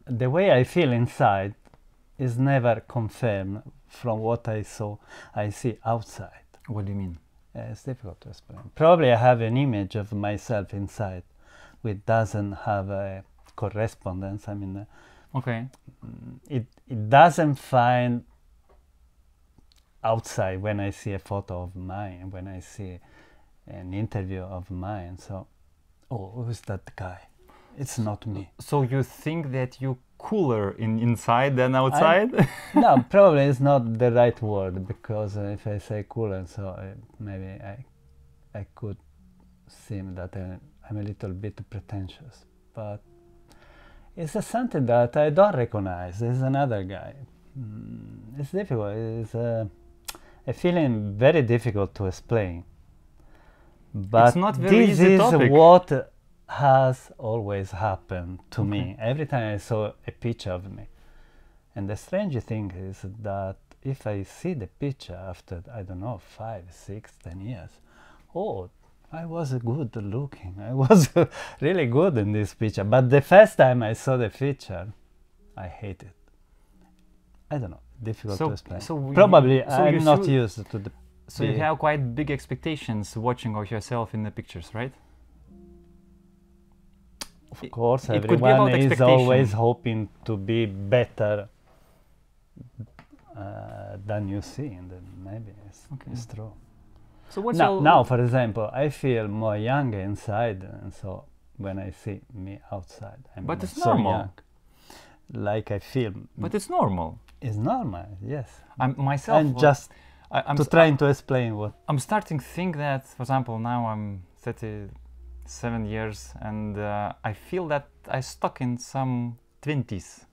the way I feel inside is never confirmed from what I see outside. What do you mean? It's difficult to explain. Probably I have an image of myself inside which doesn't have a correspondence. I mean, Okay. it doesn't find outside when I see a photo of mine, when I see an interview of mine. So, oh, who's that guy? It's not me. So you think that you're cooler inside than outside? No, probably it's not the right word, because if I say cooler, so maybe I could seem that I'm a little bit pretentious. But it's something that I don't recognize. There's another guy. It's difficult. It's a feeling very difficult to explain. But it's not very this easy is topic. what has always happened to me every time I saw a picture of me. And the strange thing is that if I see the picture after, I don't know, 5, 6, 10 years, oh, I was good looking. I was really good in this picture. But the first time I saw the picture, I hated it. I don't know, difficult to explain. Probably I'm not used to the... So you have quite big expectations watching of yourself in the pictures, right? Of course, everyone is always hoping to be better than you see, and then maybe it's true. So what's now, for example, I feel more young inside, and so when I see me outside, I'm but it's so normal. young. Like I feel. But it's normal. It's normal, yes. I'm just trying to explain what. I'm starting to think that, for example, now I'm 37 years, and I feel that I stuck in some 20s.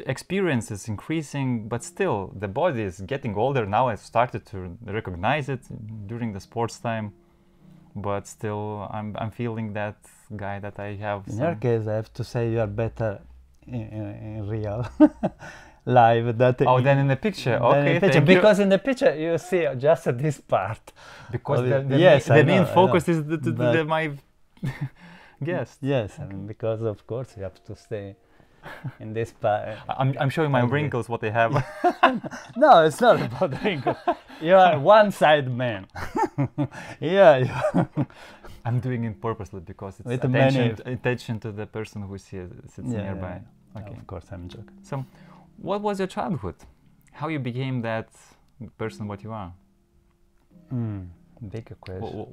Experience is increasing, but still the body is getting older. Now I started to recognize it during the sports time, but still I'm feeling that guy that I have. In your case, I have to say you are better in real live than in the picture. Okay, thank you. Because in the picture you see just this part. Because the main focus is my guest. Yes, and because of course you have to stay in this part. I'm showing my wrinkles what they have. No, it's not about wrinkles. You are one-side man. Yeah. I'm doing it purposely because it's with attention to the person who sits nearby. Yeah. Okay. Of course, I'm joking. So, what was your childhood? How you became that person what you are? Big question.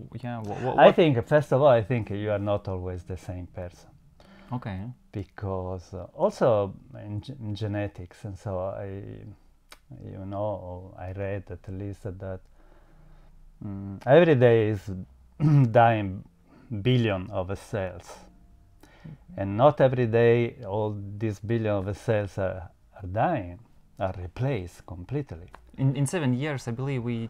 I think, first of all, I think you are not always the same person. Okay. Because also in genetics, and so I read at least that every day is dying billion of cells, and not every day all these billion of cells are dying, are replaced completely. In 7 years, I believe we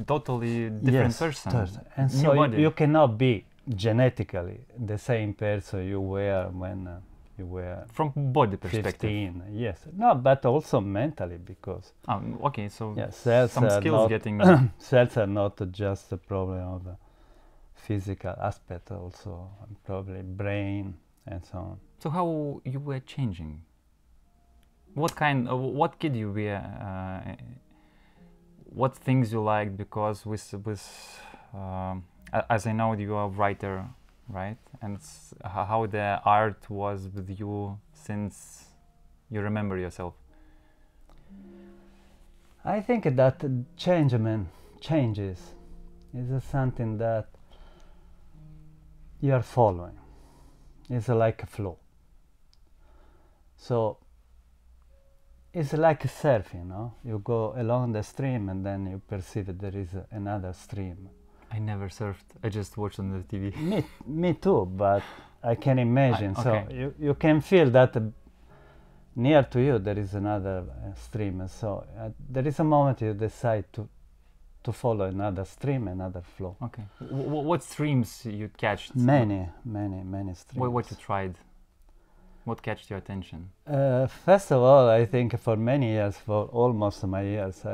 totally different person. And so you cannot be genetically the same person you were when you were from body perspective. 15. Yes, no, but also mentally, because okay, so cells some skills getting cells are not just a problem of physical aspect, also probably brain and so on. So how you were changing? What kid you were? What things you liked? Because as I know, you are a writer, right? And how the art was with you since you remember yourself? I think that changes is something that you are following. It's like a flow. So it's like surfing, no? You go along the stream and then you perceive that there is another stream. I never surfed. I just watched on the TV. Me too, but I can imagine. Okay. So you can feel that near to you there is another stream. So there is a moment you decide to follow another stream, another flow. Okay. What streams you catched? Many streams. What you tried? What catched your attention? First of all, I think for many years, for almost my years,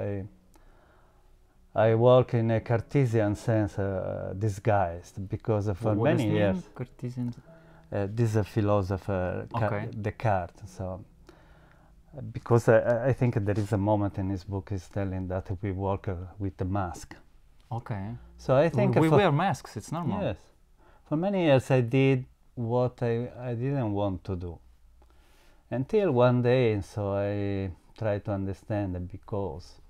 I work in a Cartesian sense, disguised, because for many years. Cartesian? This is a philosopher, Okay. Descartes. So, because I think there is a moment in his book he's telling that we walk with a mask. Okay. So I think we wear masks, it's normal. yes, for many years I did what I didn't want to do. Until one day, so I tried to understand that because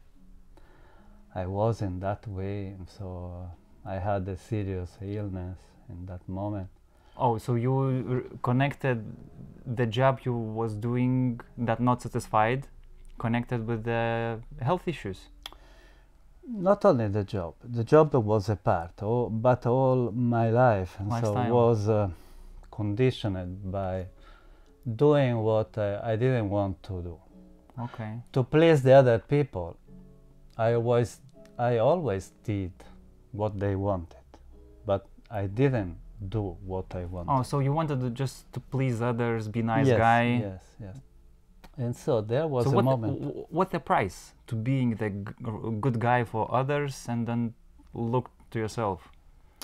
I was in that way, so I had a serious illness in that moment. Oh, so you connected the job you was doing that not satisfied, connected with the health issues? Not only the job was a part, but all my life and so Lifestyle. was conditioned by doing what I didn't want to do. Okay. To please the other people, I always did what they wanted, but I didn't do what I wanted. Oh, so you wanted to just to please others, be nice yes, guy. Yes. And so there was So a moment. what's the price to being the good guy for others and then look to yourself?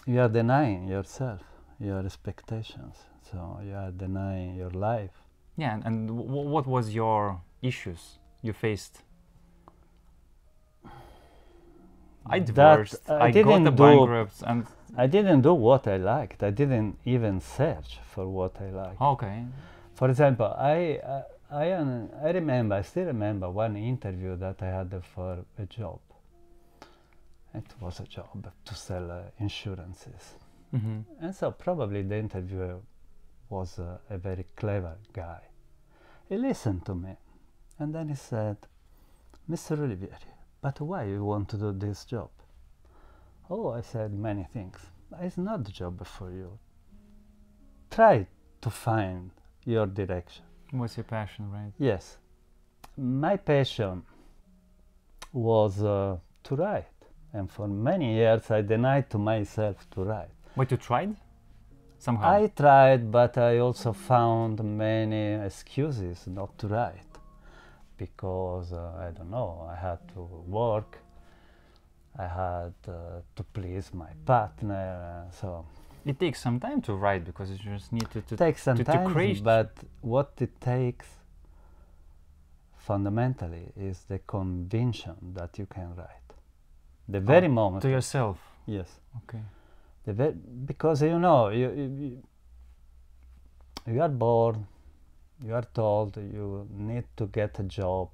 You are denying yourself, your expectations. So you are denying your life. Yeah, and what was your issues you faced? I divorced, I got the bankrupt, and I didn't do what I liked. I didn't even search for what I liked. okay. For example, I still remember one interview that I had for a job. It was a job to sell insurances. Mm-hmm. And so probably the interviewer was a very clever guy. He listened to me and then he said, "Mr. Ulivieri, but why you want to do this job?" "Oh," I said, "many things." "It's not the job for you. Try to find your direction." What's your passion, right? Yes. My passion was to write. And for many years I denied to myself to write. But you tried? Somehow? I tried, but I also found many excuses not to write. Because, I don't know, I had to work, I had to please my partner, so... It takes some time to write because you just need to takes some time, create. but what it takes fundamentally is the conviction that you can write. The very moment. To yourself? Yes. Okay. Because you know, you are born, you are told you need to get a job,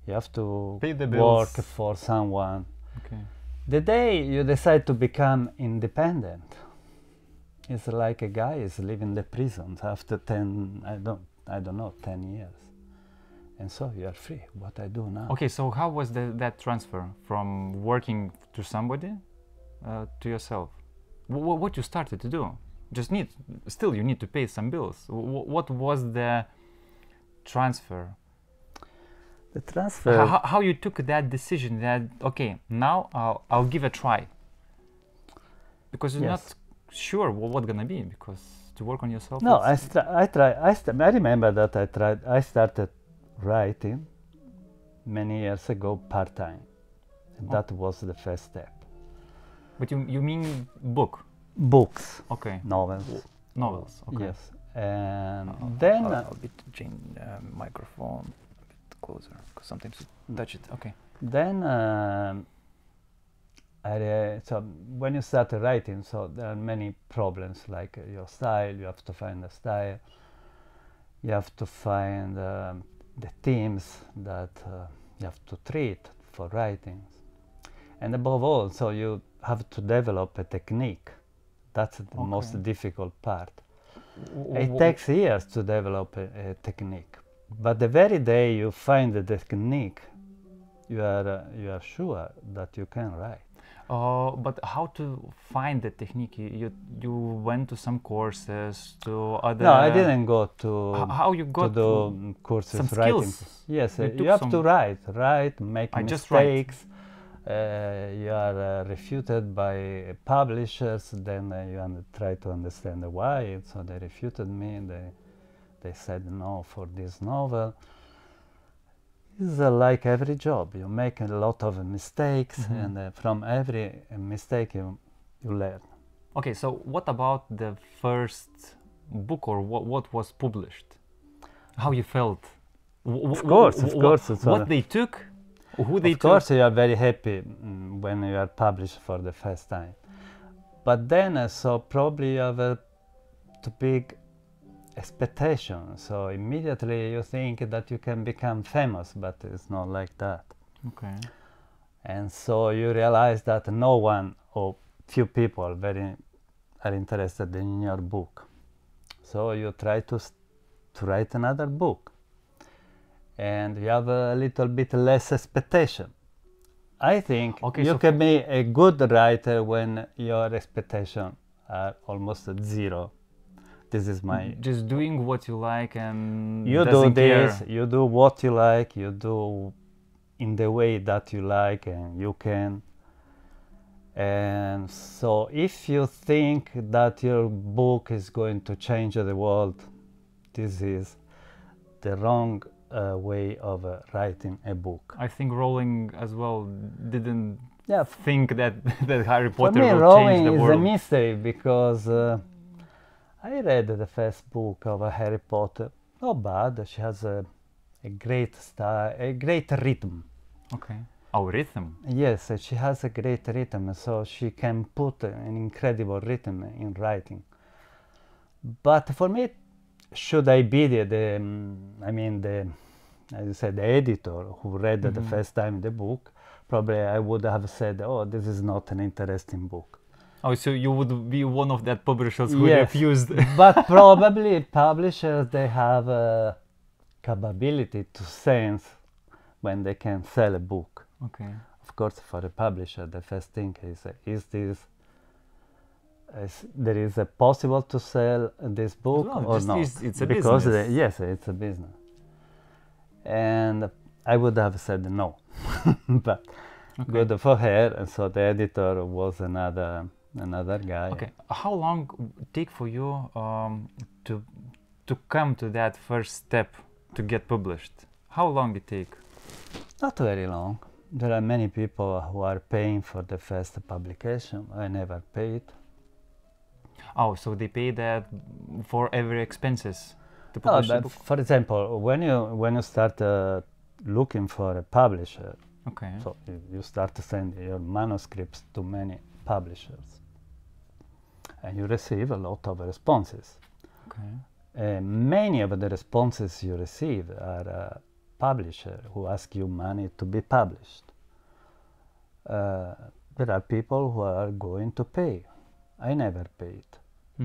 you have to pay the work bills for someone. Okay. The day you decide to become independent, it's like a guy is leaving the prisons after 10 years. And so you are free. What I do now. Okay, so how was that transfer from working to somebody to yourself? What you started to do? Still you need to pay some bills. What was the transfer? The transfer... How you took that decision that, okay, now I'll give a try? Because you're not sure what's gonna be, because to work on yourself. No, I remember that I started writing many years ago part-time. That was the first step. But you mean book? Books. Okay. Novels. Novels. Okay. Yes. And then I'll change the microphone a bit closer because sometimes you touch it. Okay. Then so when you start writing, so there are many problems like your style. You have to find a style. You have to find the themes that you have to treat for writing. And above all, so you have to develop a technique. That's the most difficult part. It takes years to develop a technique. But the very day you find the technique, you are sure that you can write. But how to find the technique? You went to some courses, to other... No, I didn't go to... How you got to do courses some writing? Skills? Yes, you have to write, make mistakes. You are refuted by publishers, then you try to understand why. So they refuted me, they said no for this novel. It's like every job, you make a lot of mistakes, and from every mistake you learn. Okay, so what about the first book or what was published? How you felt? Of course. What they took, who they took? Of course, you are very happy when you are published for the first time. But then, so probably you have too big expectations. So immediately you think that you can become famous, but it's not like that. Okay. And so you realize that no one or few people are interested in your book. So you try to write another book. And you have a little bit less expectation. I think you can be a good writer when your expectations are almost at zero. This is my... Just doing what you like and you doesn't do this, care. you do what you like, you do in the way that you like and you can. And so if you think that your book is going to change the world, this is the wrong way of writing a book. I think Rowling as well didn't think that Harry Potter For me, will Rowling change the is world. a mystery because I read the first book of Harry Potter. Not bad. She has a great style, a great rhythm. Okay. Oh, rhythm. Yes, she has a great rhythm, so she can put an incredible rhythm in writing. But for me, should I be as you said, the editor who read the first time the book, probably I would have said, oh, this is not an interesting book. Oh, so you would be one of that publishers who refused. But probably publishers, they have a capability to sense when they can sell a book. Okay. Of course, for a publisher, the first thing is there is a possible to sell this book or not? It's a because business. Yes, it's a business. And I would have said no, but good for her. And so the editor was another guy. Okay. How long take for you to come to that first step to get published? How long it take? Not very long. There are many people who are paying for the first publication. I never paid. Oh, so they pay that for every expenses to publish the book? For example, when you start looking for a publisher, so you start to send your manuscripts to many publishers, and you receive a lot of responses. Okay. Many of the responses you receive are publishers who ask you money to be published. There are people who are going to pay. I never paid.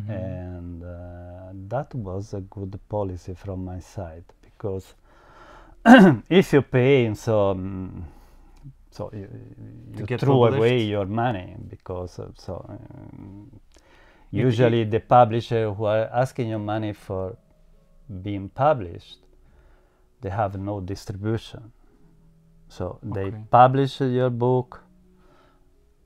And that was a good policy from my side, because if you pay, so you throw away your money, because usually the publisher who are asking you money for being published, they have no distribution. So they publish your book.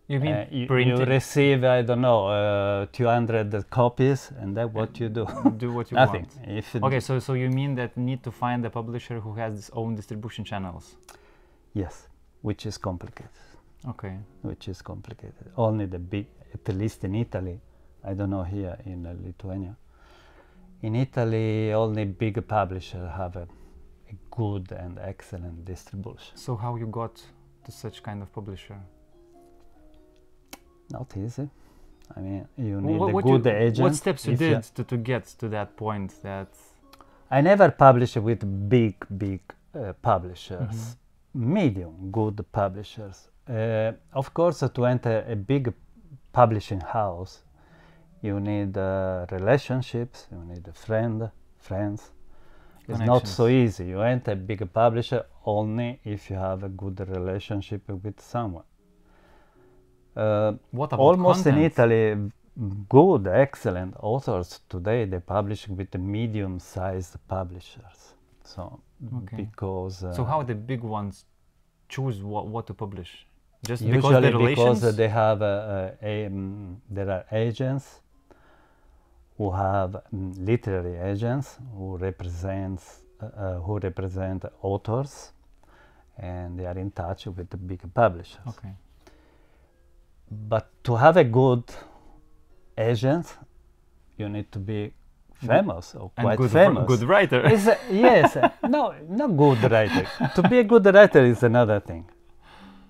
You mean you receive, I don't know, 200 copies, and then what you do? Do what you Nothing. want. Okay, so you mean that need to find a publisher who has his own distribution channels? Yes, which is complicated. Okay. Which is complicated. Only the big, at least in Italy, I don't know here in Lithuania. In Italy, only big publishers have a good and excellent distribution. So how you got to such kind of publisher? Not easy. I mean, you need a good agent. What steps you did to get to that point? That I never published with big publishers. Medium good publishers. Of course, to enter a big publishing house, you need relationships. You need friends. It's not so easy. You enter a big publisher only if you have a good relationship with someone. What about almost content? In Italy, good, excellent authors today, they publish with the medium-sized publishers. So because so how the big ones choose what to publish? Just usually because they have there are agents who have literary agents who represent authors, and they are in touch with the big publishers. Okay. But to have a good agent, you need to be famous or And quite good, famous. good writer. Yes, no, not good writer. To be a good writer is another thing.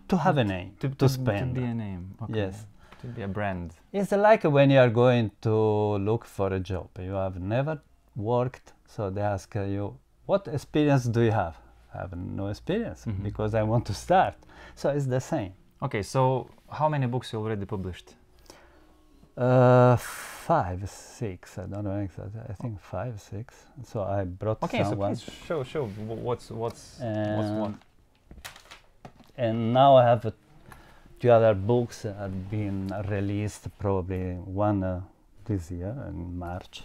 To have a name, to spend. To be a name. Okay. Yes. To be a brand. It's like when you are going to look for a job. You have never worked, so they ask you, what experience do you have? I have no experience because I want to start. So it's the same. Okay, so how many books you already published? 5, 6. I don't know exactly. I think 5, 6. So I brought someone. So please show what's what. And now I have 2 other books that have been released, probably one this year in March.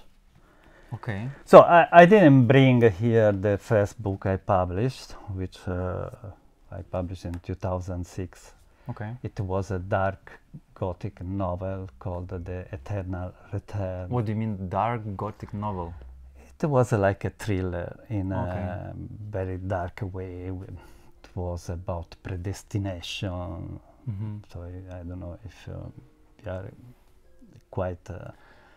Okay. So I didn't bring here the first book I published, which I published in 2006. Okay. It was a dark Gothic novel called The Eternal Return. What do you mean, dark Gothic novel? It was like a thriller in a very dark way. It was about predestination. So I don't know if you are quite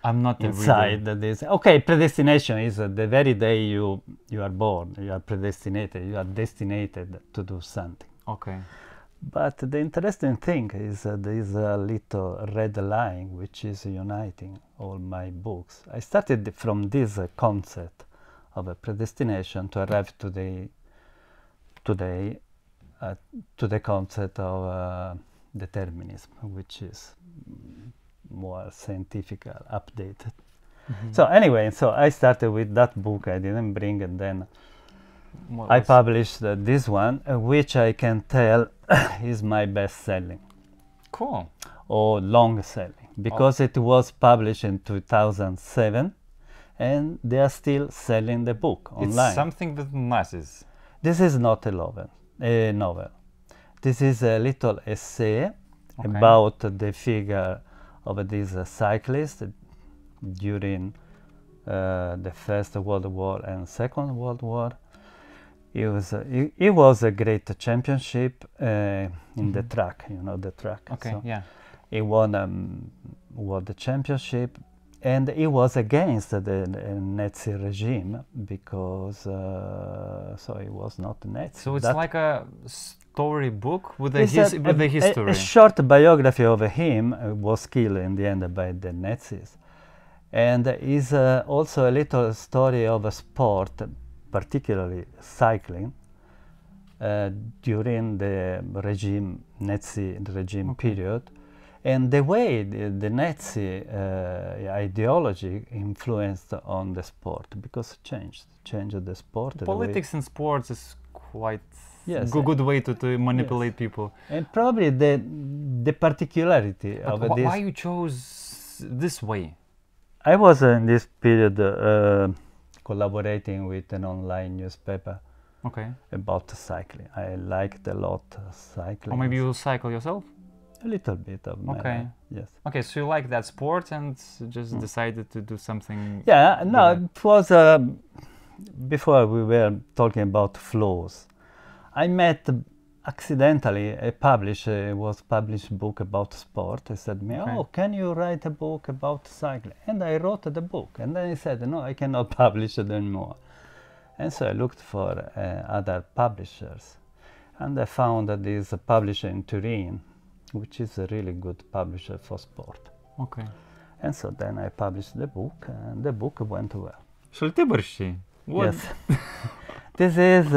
I'm not inside this. Okay, predestination is the very day you are born. You are predestinated. You are destined to do something. Okay. But the interesting thing is there is a little red line which is uniting all my books. I started from this concept of a predestination to arrive today to the concept of determinism, which is more scientific, updated. So anyway, so I started with that book. I didn't bring it then. I published this one, which I can tell is my best-selling. Cool. Or long-selling, because it was published in 2007, and they are still selling the book online. It's something with masses. This is not a novel. This is a little essay about the figure of this cyclist during the First World War and Second World War. It was a great championship in the track, you know, the track. Okay, so yeah. He won the championship, and it was against the Nazi regime because so it was not Nazi. So it's like a storybook with a history. A short biography of him was killed in the end by the Nazis, and is also a little story of a sport, particularly cycling, during the Nazi regime period, and the way the Nazi ideology influenced on the sport, because changed the sport. Politics in sports is quite yes, good way to manipulate people. And probably the particularity of this. Why you chose this way? I was in this period collaborating with an online newspaper about cycling. I liked a lot cycling. Or maybe you cycle yourself? A little bit of my life, yes. Okay, so you like that sport and just decided to do something. Yeah, no, it was before we were talking about flows. I met accidentally a publisher, was published book about sport. He said to me, "Oh, can you write a book about cycling?" And I wrote the book. And then he said, "No, I cannot publish it anymore." And so I looked for other publishers, and I found that there is a publisher in Turin, which is a really good publisher for sport. Okay. And so then I published the book, and the book went well. Šaltibarščiai. Yes. This is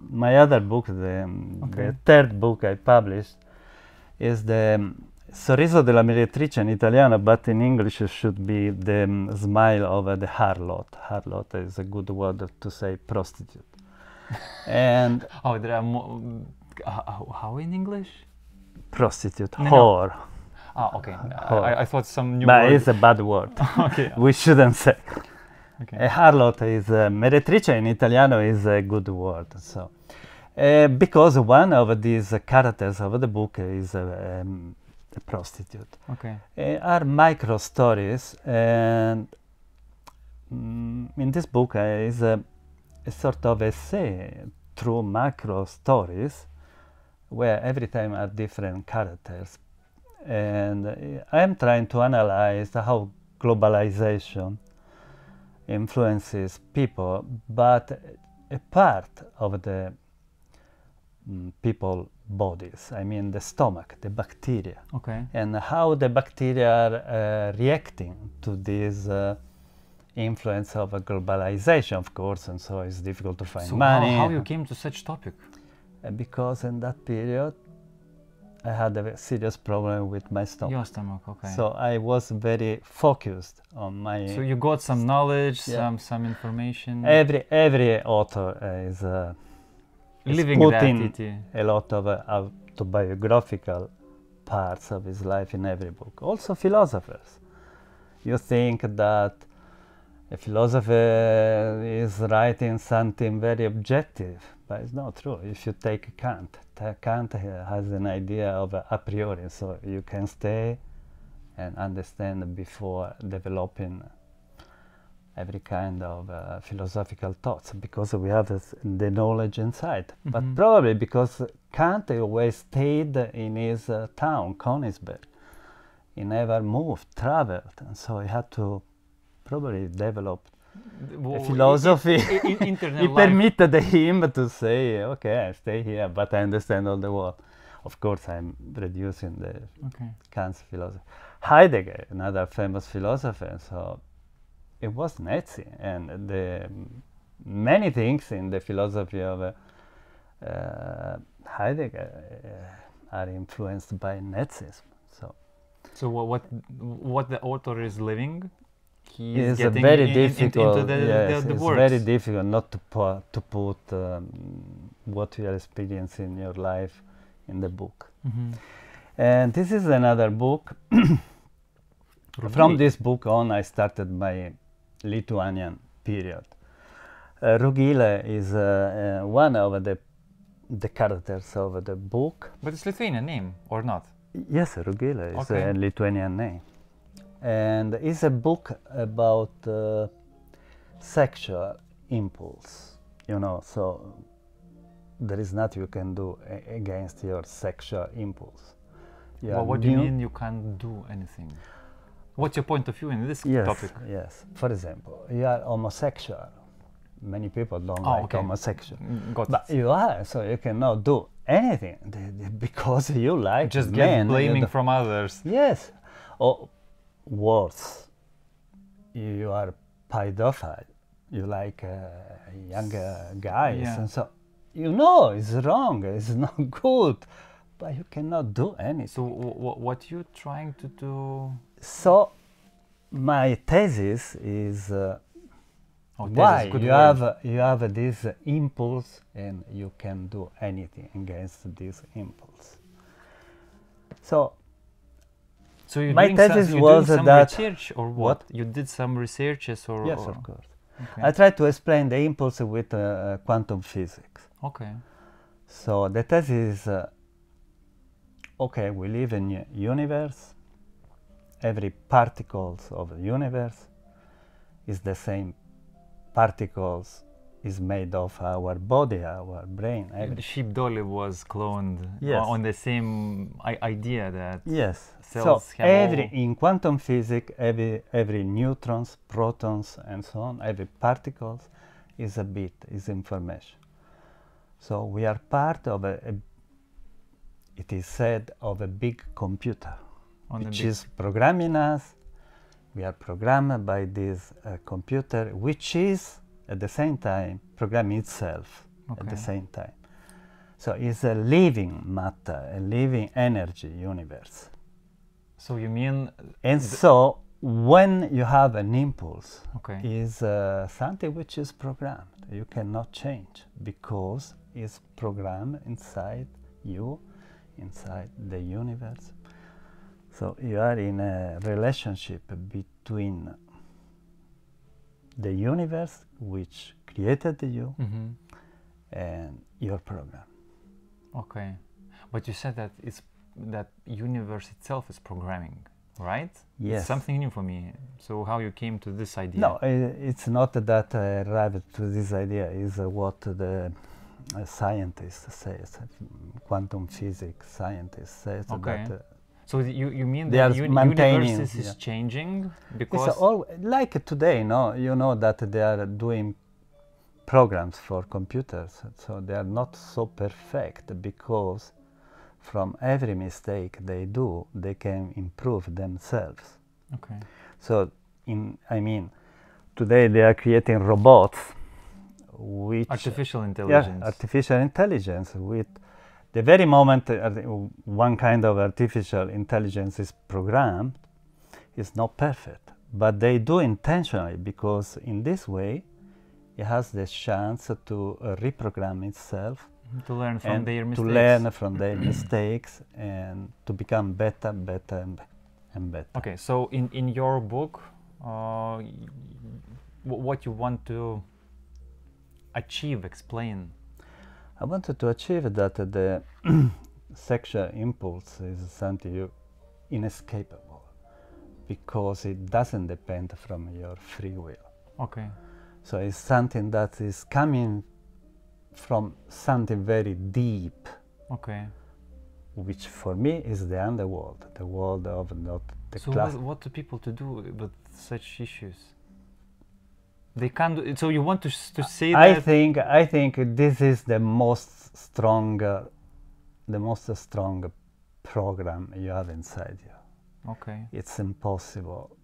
my other book, the third book I published, is the Sorriso della Mediatrice in Italiano, but in English it should be the smile of the harlot. Harlot is a good word to say prostitute. And there are how in English? Prostitute, whore. Okay. I thought some new but word. It's a bad word. Okay. We shouldn't say. Okay. A harlot is meretrice in Italiano is a good word. So, because one of these characters of the book is a prostitute. Okay. Are micro stories, and in this book is a sort of essay through macro stories, where every time are different characters, and I am trying to analyze how globalization influences people, but a part of the people bodies. I mean the stomach, the bacteria, and how the bacteria are reacting to this influence of a globalization, of course, and so it's difficult to find money. How you came to such topic? Because in that period I had a serious problem with my stomach. Your stomach, okay. So I was very focused on my... So you got some knowledge, some information. Every author is living putting that a lot of autobiographical parts of his life in every book. Also philosophers. You think that a philosopher is writing something very objective, but it's not true. If you take Kant, Kant has an idea of a priori, so you can stay and understand before developing every kind of philosophical thoughts, because we have the knowledge inside. But probably because Kant always stayed in his town, Königsberg. He never moved, traveled, and so he had to probably develop a philosophy. It permitted him to say, okay, I stay here, but I understand all the world. Of course, I'm reducing the Kant's philosophy. Heidegger, another famous philosopher, so it was Nazi, and the many things in the philosophy of Heidegger are influenced by Nazism. So what the author is living? He is getting very difficult. Into Yes, the it's words. very difficult not to put what you are experiencing in your life in the book. And this is another book. From this book on, I started my Lithuanian period. Rugile is one of the characters of the book. But it's Lithuanian name, or not? Yes, Rugile is a Lithuanian name. And it's a book about sexual impulse, you know, so there is nothing you can do against your sexual impulse. Well, what do you mean you can't do anything? What's your point of view in this topic? Yes, for example, you are homosexual. Many people don't like homosexual. But you are, so you cannot do anything because you like just men. Get blaming from others. Yes. Or worse, you are pedophile. You like younger guys, and so you know it's wrong. It's not good, but you cannot do anything. So what you trying to do? So my thesis is why you have this impulse and you can do anything against this impulse. So my thesis was that research or what? You did some researches or? Yes, of course. I tried to explain the impulse with quantum physics. Okay. So the thesis is, okay, we live in a universe. Every particle of the universe is the same particles is made of our body, our brain. The sheep dolly was cloned on the same idea that cells have in quantum physics, every neutrons, protons, and so on, every particles is a bit, is information. So we are part of it is said, of a big computer, which is programming us. We are programmed by this computer, which is at the same time programming itself at the same time. So it's a living matter, a living energy universe. So you mean... And so when you have an impulse, is something which is programmed. You cannot change because it's programmed inside you, inside the universe. So you are in a relationship between the universe, which created you, and your program. Okay, but you said that that universe itself is programming, right? Yes. It's something new for me. So how you came to this idea? No, it's not that I arrived to this idea. It's what the scientists say, quantum physics scientists say. Okay. So you mean They that are the maintaining, universe is yeah. changing It's because all like today, no? You know that they are doing programs for computers, so they are not so perfect because from every mistake they do, they can improve themselves. okay. So, today they are creating robots, which Artificial intelligence. artificial intelligence. With the very moment one kind of artificial intelligence is programmed, is not perfect, but they do intentionally because in this way, it has the chance to reprogram itself. To learn from their mistakes. To learn from their mistakes and to become better, and better. Okay, so in your book, what you want to achieve, explain. I wanted to achieve that the sexual impulse is something inescapable because it doesn't depend from your free will. Okay. So it's something that is coming from something very deep. Okay. Which for me is the underworld, the world of not the class. So what do people to do with such issues? They can't do it. So you want to say that? I think this is the most strong program you have inside you. Okay. It's impossible.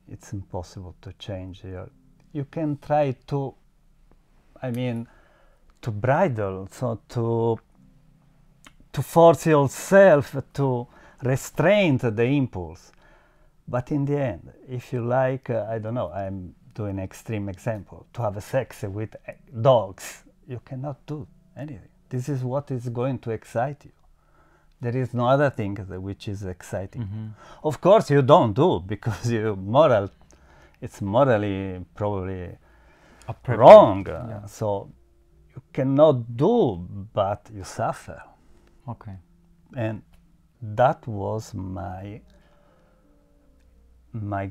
It's impossible to change you can try to, to bridle, so to force yourself to restrain the impulse. But in the end, if you like, I don't know, I'm doing an extreme example, to have sex with dogs, you cannot do anything. This is what is going to excite you. There is no other thing which is exciting. Mm-hmm. Of course you don't do, because it's morally probably wrong. Yeah. So you cannot do, but you suffer. Okay. And that was my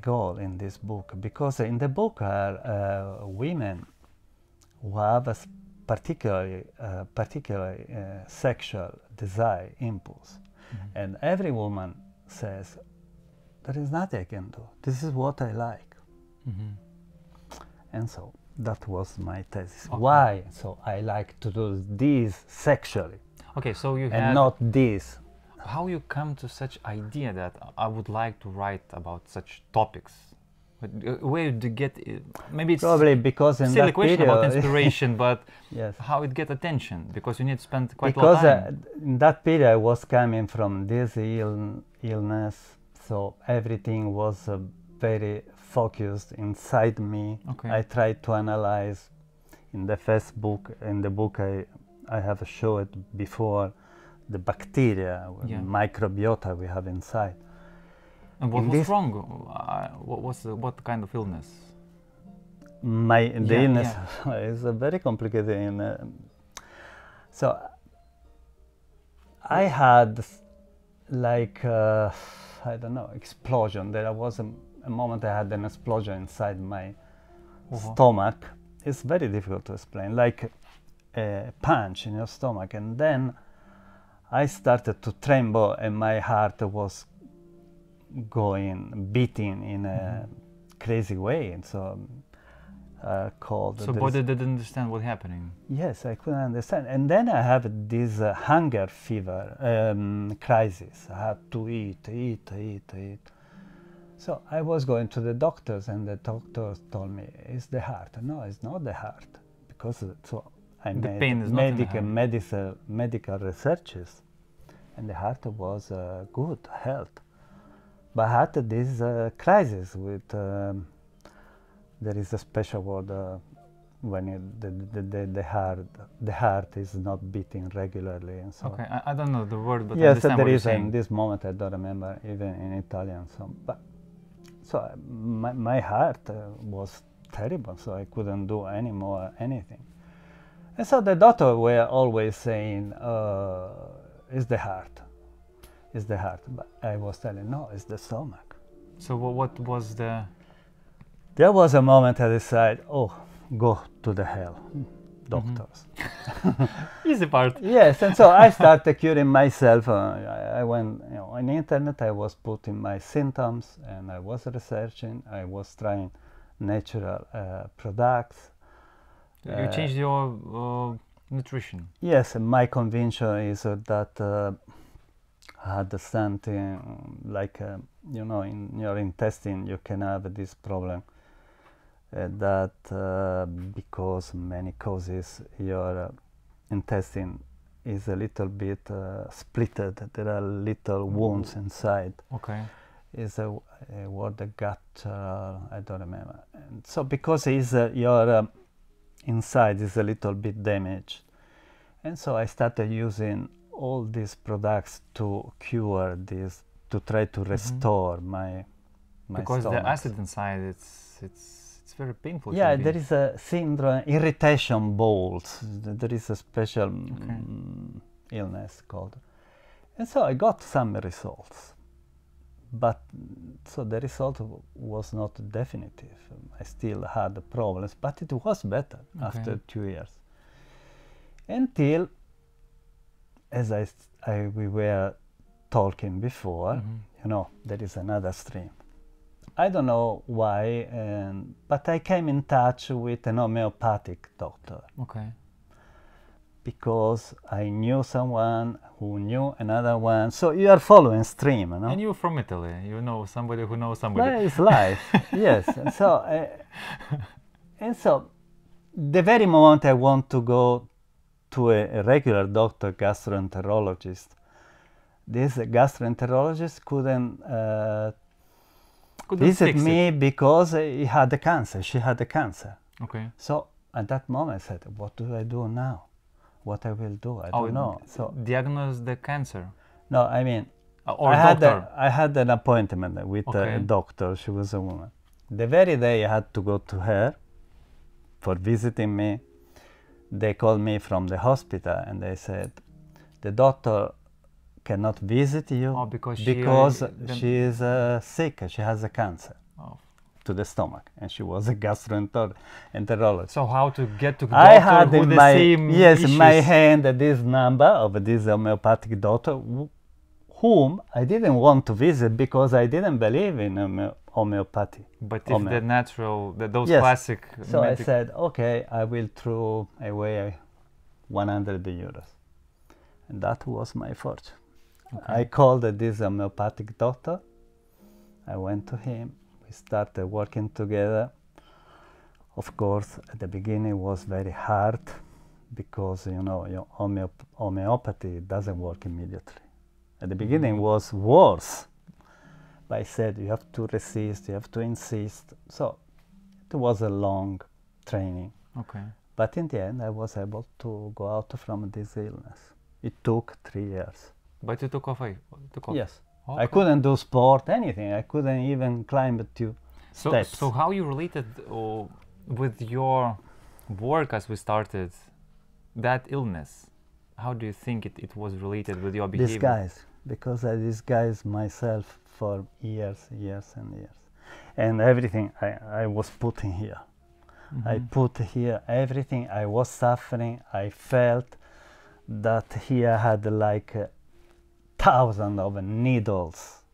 goal in this book, because in the book are women who have a particular sexual desire impulse. Mm-hmm. And every woman says, there is nothing I can do. This is what I like. Mm-hmm. And so that was my thesis. Okay. Why? So I like to do this sexually. Okay, so you and not this. How you come to such idea that I would like to write about such topics? Where did you get it? Maybe it's probably because in still that a question period, about inspiration, but yes. How it get attention? Because you need to spend quite a lot of time. Because in that period I was coming from this illness, so everything was very focused inside me. Okay. I tried to analyze in the first book, in the book I have showed before, the bacteria, microbiota we have inside. And what was wrong? What kind of illness? The illness is a very complicated. So I had like I don't know, explosion. There was a moment I had an explosion inside my stomach. It's very difficult to explain, like a punch in your stomach, and then I started to tremble, and my heart was beating in a crazy way, and so called. So body didn't understand what's happening. Yes, I couldn't understand, and then I have this hunger fever crisis. I had to eat. So I was going to the doctors, and the doctors told me it's the heart. No, it's not the heart, because I made medical researches, and the heart was good health. But I had this crisis with, there is a special word when the heart is not beating regularly. And so okay, I don't know the word, but yes, I understand there what is you're in saying. this moment, I don't remember even in Italian. So my heart was terrible, so I couldn't do anything. And so the doctor were always saying, it's the heart. It's the heart. But I was telling, no, it's the stomach. So what was the... There was a moment I decided, go to the hell. doctors. Easy part. Yes, and so I started curing myself. I went, on the internet. I was putting my symptoms, and I was researching. I was trying natural products. You changed your nutrition. Yes, and my conviction is that I had something like in your intestine you can have this problem. That because many causes your intestine is a little bit splitted. There are little wounds inside. Okay. Is a word, the gut, I don't remember. And so because your inside is a little bit damaged, and so I started using all these products to cure this, to try to restore my because stomach. the acid inside, it's very painful. Yeah, there is a syndrome, irritation bowls. There is a special illness called. And so I got some results. But so the result was not definitive. I still had problems, but it was better after 2 years. Until, as we were talking before, there is another stream. I don't know why, but I came in touch with an homeopathic doctor. Okay. Because I knew someone who knew another one. So you are following stream, no? And you're from Italy. You know somebody who knows somebody. That is life, yes. And so, the very moment I want to go to a regular doctor, gastroenterologist, this gastroenterologist couldn't visit me because he had the cancer. She had the cancer. Okay. So at that moment I said, what do I do now? What I will do? I don't know. So diagnose the cancer. No, I mean, or I had an appointment with a doctor. She was a woman. The very day I had to go to her for visiting me, they called me from the hospital and they said, the doctor cannot visit you because she is sick. She has a cancer to the stomach, and she was a gastroenterologist. So how to get to the doctor? I had in my hand this number of this homeopathic doctor, whom I didn't want to visit because I didn't believe in homeopathy. But if the natural, those classic. So I said, okay, I will throw away 100 euros, and that was my fortune. Okay. I called this homeopathic doctor. I went to him. We started working together. Of course, at the beginning was very hard because your homeopathy doesn't work immediately. At the beginning was worse. But I said you have to resist, you have to insist. So it was a long training. Okay. But in the end, I was able to go out from this illness. It took 3 years. But you took off? Yes. Okay. I couldn't do sport, anything. I couldn't even climb the 2 steps. So how you related with your work as we started, that illness? How do you think it was related with your behavior? Disguise. Because I disguised myself for years and years. And everything I was putting here. I put here everything I was suffering. I felt that here had like thousands of needles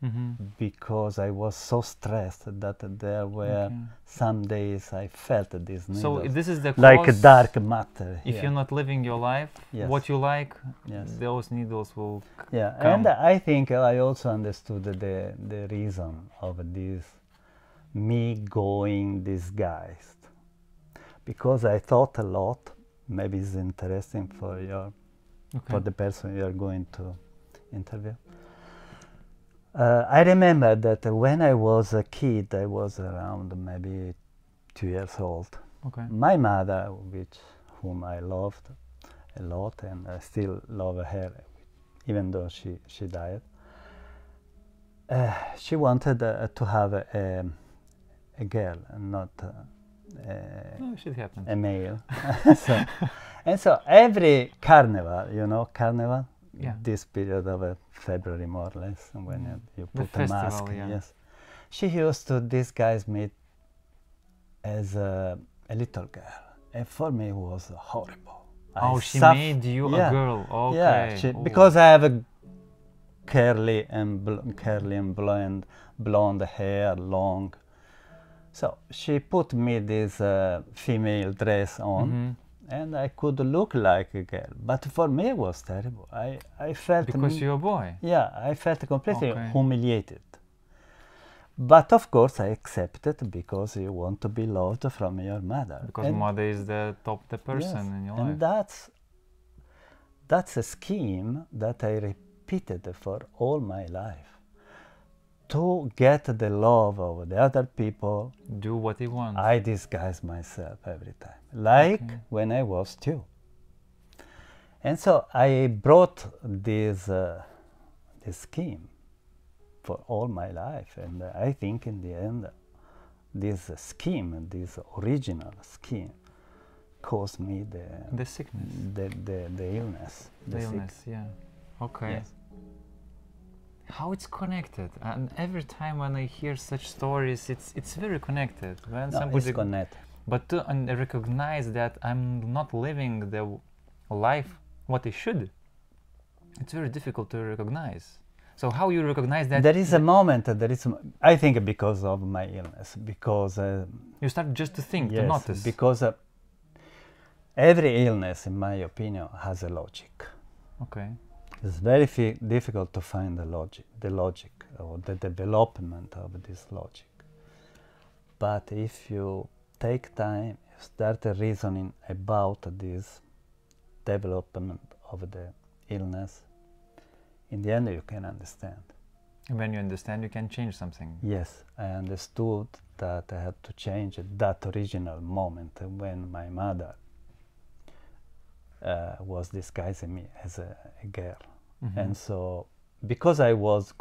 because I was so stressed that there were some days I felt these needles. So this is the cause, like a dark matter. If you're not living your life, what you like, those needles will come. And I think I also understood the reason of this, me going disguised. Because I thought a lot, maybe it's interesting for for the person you are going to interview. I remember that when I was a kid, I was around maybe 2 years old. Okay. My mother, whom I loved a lot, and I still love her, even though she died, she wanted to have a girl, and not a male. So every carnival, carnival, this period of February more or less, when you put a mask, she used to disguise me as a little girl, And for me, it was horrible. She made you a girl. Okay. Yeah, because I have a curly and blonde hair, long. So she put me this female dress on, and I could look like a girl. But for me, it was terrible. I felt... Because you're a boy? Yeah, I felt completely humiliated. But of course, I accepted because you want to be loved from your mother. Because mother is the person in your life. And that's a scheme that I repeated for all my life. To get the love of the other people, do what they want. I disguise myself every time, like when I was 2. And so I brought this scheme for all my life, and I think in the end, this scheme, this original scheme, caused me the sickness, the illness, the illness. Yeah. Okay. Yes. How it's connected, and every time when I hear such stories, it's very connected. When it's connected. But to recognize that I'm not living the life what I should, it's very difficult to recognize. So how you recognize that? There is a moment, I think because of my illness, because... you start just to think, to notice. Because every illness, in my opinion, has a logic. Okay. It's very difficult to find the logic or the development of this logic. But if you take time, you start reasoning about this development of the illness, in the end you can understand. And when you understand, you can change something. Yes, I understood that I had to change that original moment when my mother was disguising me as a girl. And so, because I was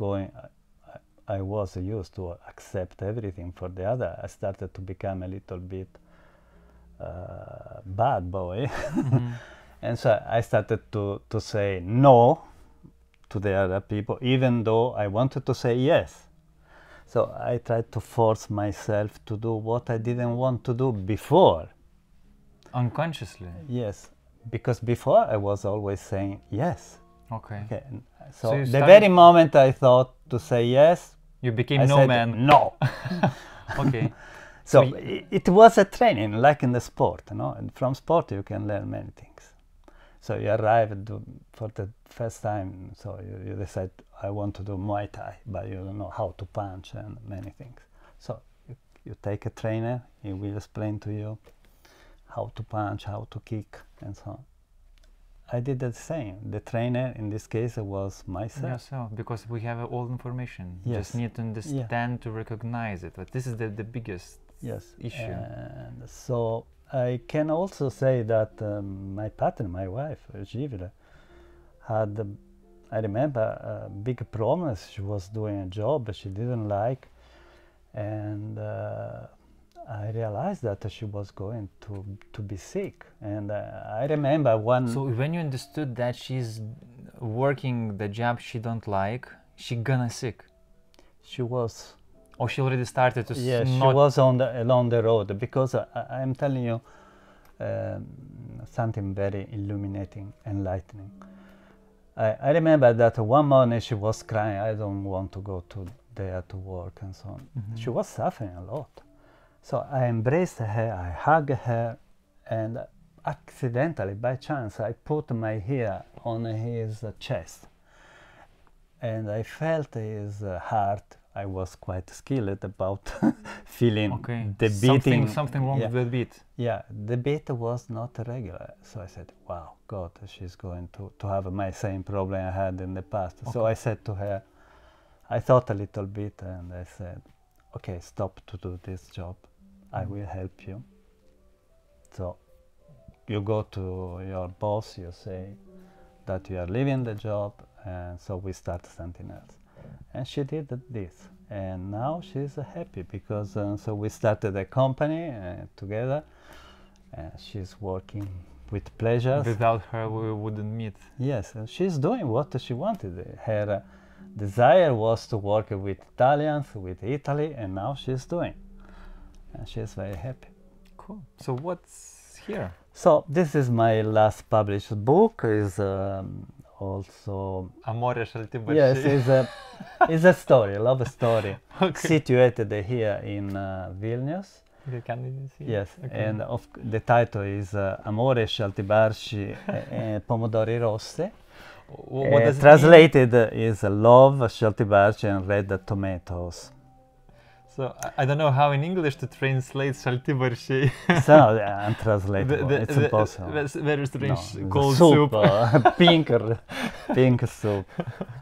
used to accept everything for the other, I started to become a little bit bad boy. And so I started to say no to the other people, even though I wanted to say yes. So I tried to force myself to do what I didn't want to do before. Unconsciously? Yes, because before I was always saying yes. Okay. So the very moment I thought to say yes, you became said no. Okay. So it was a training, like in the sport, you know. And from sport you can learn many things. So you arrive for the first time, so you decide, I want to do Muay Thai, but you don't know how to punch and many things. So you take a trainer, he will explain to you how to punch, how to kick, and so on. I did the same. The trainer, in this case, was myself. Yourself, because we have all information. Yes. Just need to understand to recognize it. But this is the biggest issue. And so I can also say that my partner, my wife, Givila, had, I remember, big problems. She was doing a job she didn't like, and I realized that she was going to be sick. And I remember one... So when you understood that she's working the job she don't like, she gonna sick? She was... Or she already started to... Yes, she was along the road, because I'm telling you something very illuminating, enlightening. I remember that one morning she was crying, I don't want to go there to work and so on. She was suffering a lot. So I embraced her, I hugged her, and accidentally, by chance, I put my ear on his chest. And I felt his heart. I was quite skilled about feeling the beating. Something wrong with the beat. Yeah, the beat was not regular. So I said, wow, God, she's going to have my same problem I had in the past. So I said to her, I thought a little bit, and I said, okay, stop to do this job. I will help you. So you go to your boss, you say that you are leaving the job, and so we start something else. And she did this, and now she's happy because so we started a company together, and she's working with pleasure. Without her, we wouldn't meet. Yes, and she's doing what she wanted. Her desire was to work with Italians, with Italy, and now she's doing. And she's very happy. Cool. So what's hear. So this is my last published book. Is also Amorė šaltibarščiai. yes, is a story, love story, Okay. situated here in Vilnius. Okay, can you see? Yes, Okay. and the title is Amore scialtibarci e pomodori rosse. What does it Translated is Love, scialtibarci and red tomatoes. mean? So I don't know how in English to translate šaltibarščiai. So untranslatable, it's impossible. Very strange No, cold soup, soup. pink soup.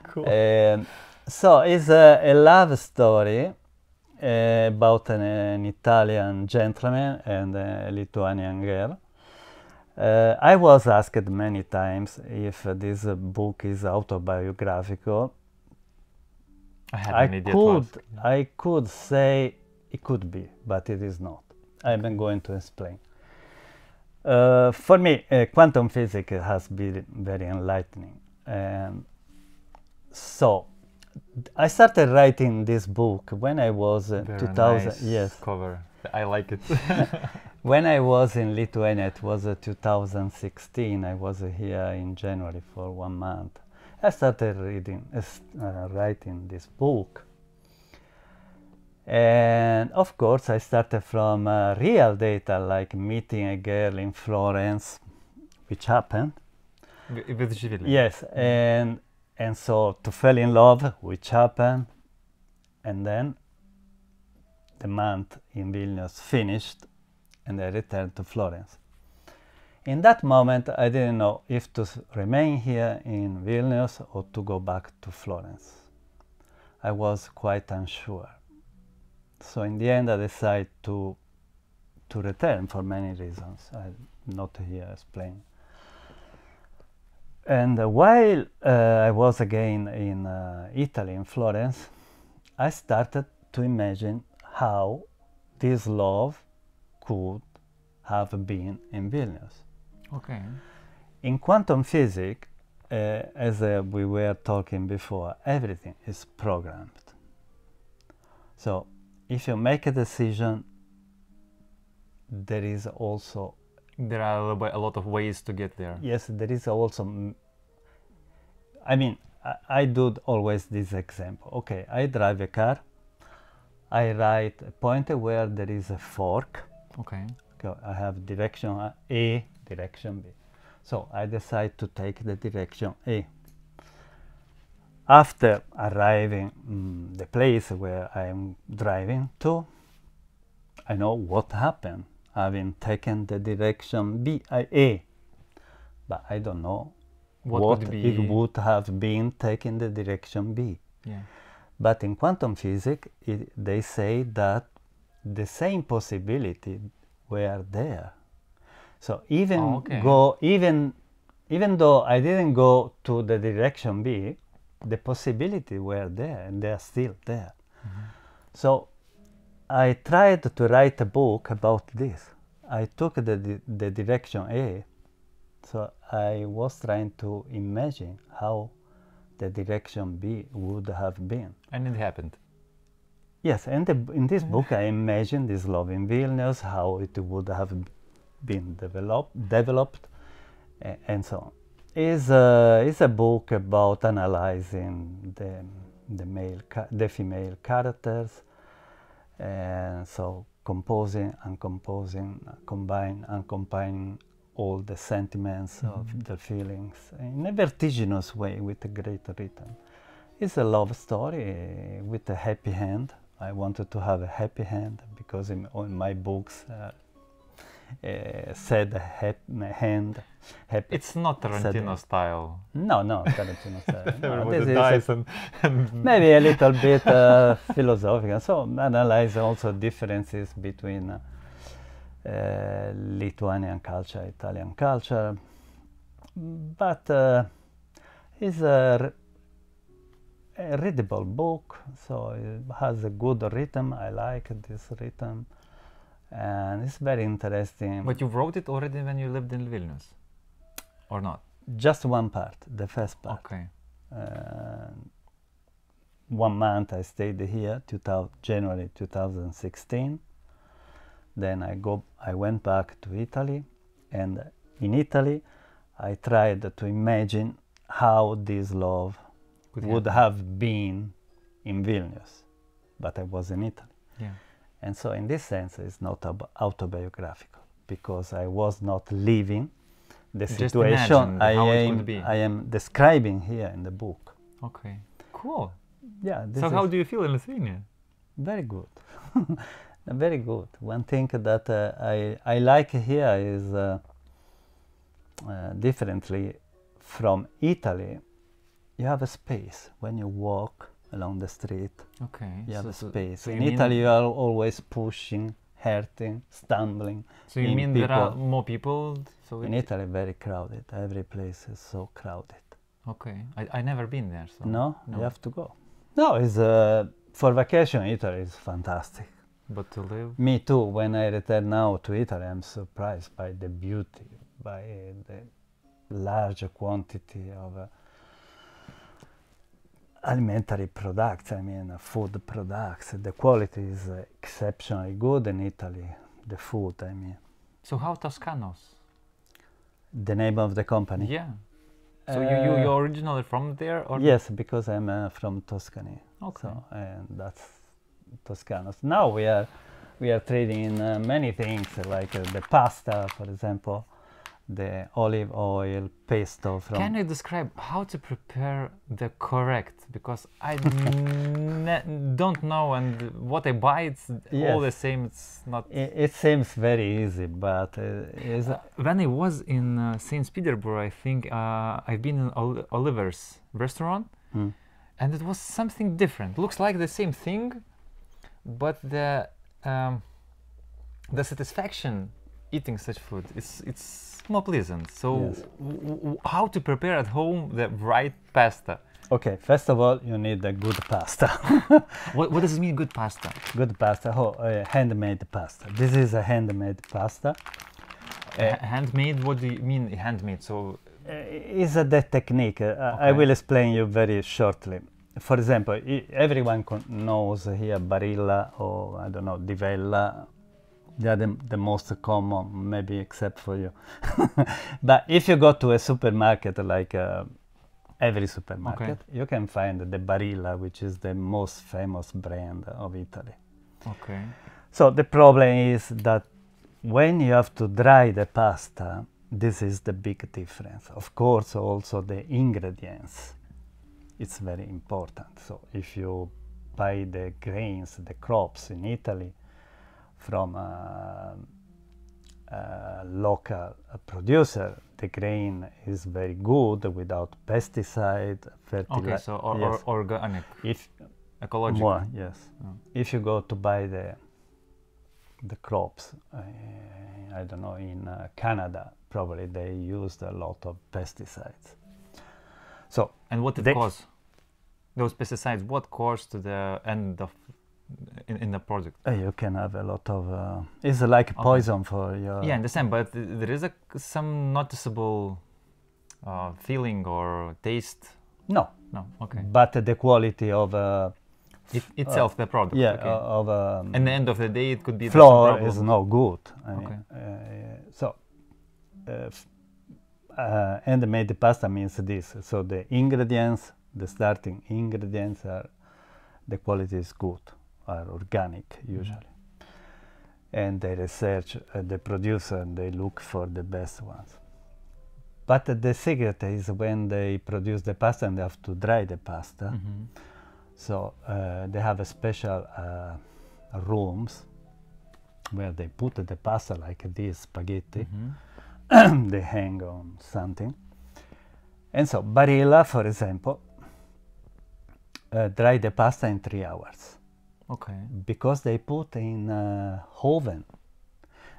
Cool. So it's a love story about an Italian gentleman and a Lithuanian girl. I was asked many times if this book is autobiographical. I had an idiot ask. I could say it could be, but it is not. I'm going to explain. For me, quantum physics has been very enlightening. So, I started writing this book when I was Very 2000. nice Yes, cover. I like it. when I was in Lithuania, it was 2016. I was here in January for 1 month. I started writing this book. And of course, I started from real data, like meeting a girl in Florence, which happened. With Živilė. Yes, and so to fall in love, which happened, and then the month in Vilnius finished, and I returned to Florence. In that moment, I didn't know if to remain here in Vilnius or to go back to Florence. I was quite unsure. So in the end, I decided to return for many reasons. I'm not here explaining. And while I was again in Italy, in Florence, I started to imagine how this love could have been in Vilnius. Okay. In quantum physics, as we were talking before, everything is programmed. So if you make a decision, there is also There are a lot of ways to get there. yes, there is also. I mean, I do always this example. Okay, I drive a car. I write a point where there is a fork. Okay. Okay, I have direction A, direction B. So I decide to take the direction A. After arriving the place where I am driving to, I know what happened, having taken the direction B, A. But I don't know What would be- it would have been taking the direction B. Yeah. But in quantum physics, they say that the same possibility were there. So even Oh, okay. even though I didn't go to the direction B, the possibility were there, and they are still there. So I tried to write a book about this. I took the direction A, so I was trying to imagine how the direction B would have been. And it happened. Yes, and in this book I imagined this love in Vilnius, how it would have been developed, and so on. It's a book about analyzing the female characters, and so composing and composing, combining all the sentiments of the feelings in a vertiginous way with a great rhythm. It's a love story with a happy end. I wanted to have a happy end because in my books said a happy end. Happy. It's not Tarantino style. No, Tarantino style. No, Everybody this is dies and maybe a little bit philosophical. So analyze also differences between Lithuanian culture, Italian culture. But it's a readable book, so it has a good rhythm. I like this rhythm, and it's very interesting. But you wrote it already when you lived in Vilnius, or not? Just one part, the first part. Okay. 1 month I stayed here, January 2016. Then I went back to Italy, And in Italy, I tried to imagine how this love would have been in Vilnius, but I was in Italy. Yeah. And so in this sense, it's not autobiographical, because I was not living the situation I am describing here in the book. Okay, cool. Yeah. So how do you feel in Lithuania? Very good. Very good. One thing that I like here is differently from Italy, you have a space when you walk along the street. Okay. You have a space. So in Italy, you are always pushing, hurting, stumbling. So you mean there are more people? So in Italy, very crowded. Every place is so crowded. Okay. I never been there. So no, you have to go. No, it's for vacation. Italy is fantastic. But to live? Me too. When I return now to Italy, I'm surprised by the beauty, by the large quantity of alimentary products, I mean food products. The quality is exceptionally good in Italy, the food, I mean. So how Toscanos? The name of the company? Yeah. So you're originally from there? Or? Yes, because I'm from Tuscany. Okay. So, and that's Toscanos. Now we are trading in many things, like the pasta, for example, the olive oil, pesto from... Can you describe how to prepare the correct? Because I don't know, and what I buy, it's all the same. It's not... It seems very easy, but... when I was in St. Petersburg, I think I've been in Oliver's restaurant, and it was something different. Looks like the same thing, but the satisfaction eating such food, it's more pleasant. So how to prepare at home the right pasta? Okay, first of all, you need a good pasta. What does it mean, good pasta? Good pasta, handmade pasta. This is a handmade pasta. Handmade, what do you mean handmade? So is the technique. I will explain you very shortly. For example, everyone knows here Barilla or, I don't know, Di Vella. They are the most common, maybe except for you. But if you go to a supermarket, like every supermarket, you can find the Barilla, which is the most famous brand of Italy. Okay. So the problem is that when you have to dry the pasta, this is the big difference. Of course, also the ingredients, it's very important. So if you buy the grains, the crops in Italy, from a local producer, the grain is very good without pesticide, fertilizer. Okay, so organic, ecological. More, yes. If you go to buy the crops, I don't know, in Canada, probably they used a lot of pesticides. So, and what it cause? Those pesticides, what cause to the end of in the product? You can have a lot of it's like poison for your... Yeah, I understand, but there is some noticeable feeling or taste? No. Okay. But the quality of itself, the product. Yeah, of at the end of the day, it could be flour is no good. I mean, so handmade pasta means this. So the ingredients, the starting ingredients are, the quality is good, are organic usually. And they research the producer and they look for the best ones. But the secret is when they produce the pasta and they have to dry the pasta. So they have a special rooms where they put the pasta like this, spaghetti. They hang on something. And so Barilla, for example, dry the pasta in 3 hours. Okay. Because they put in oven.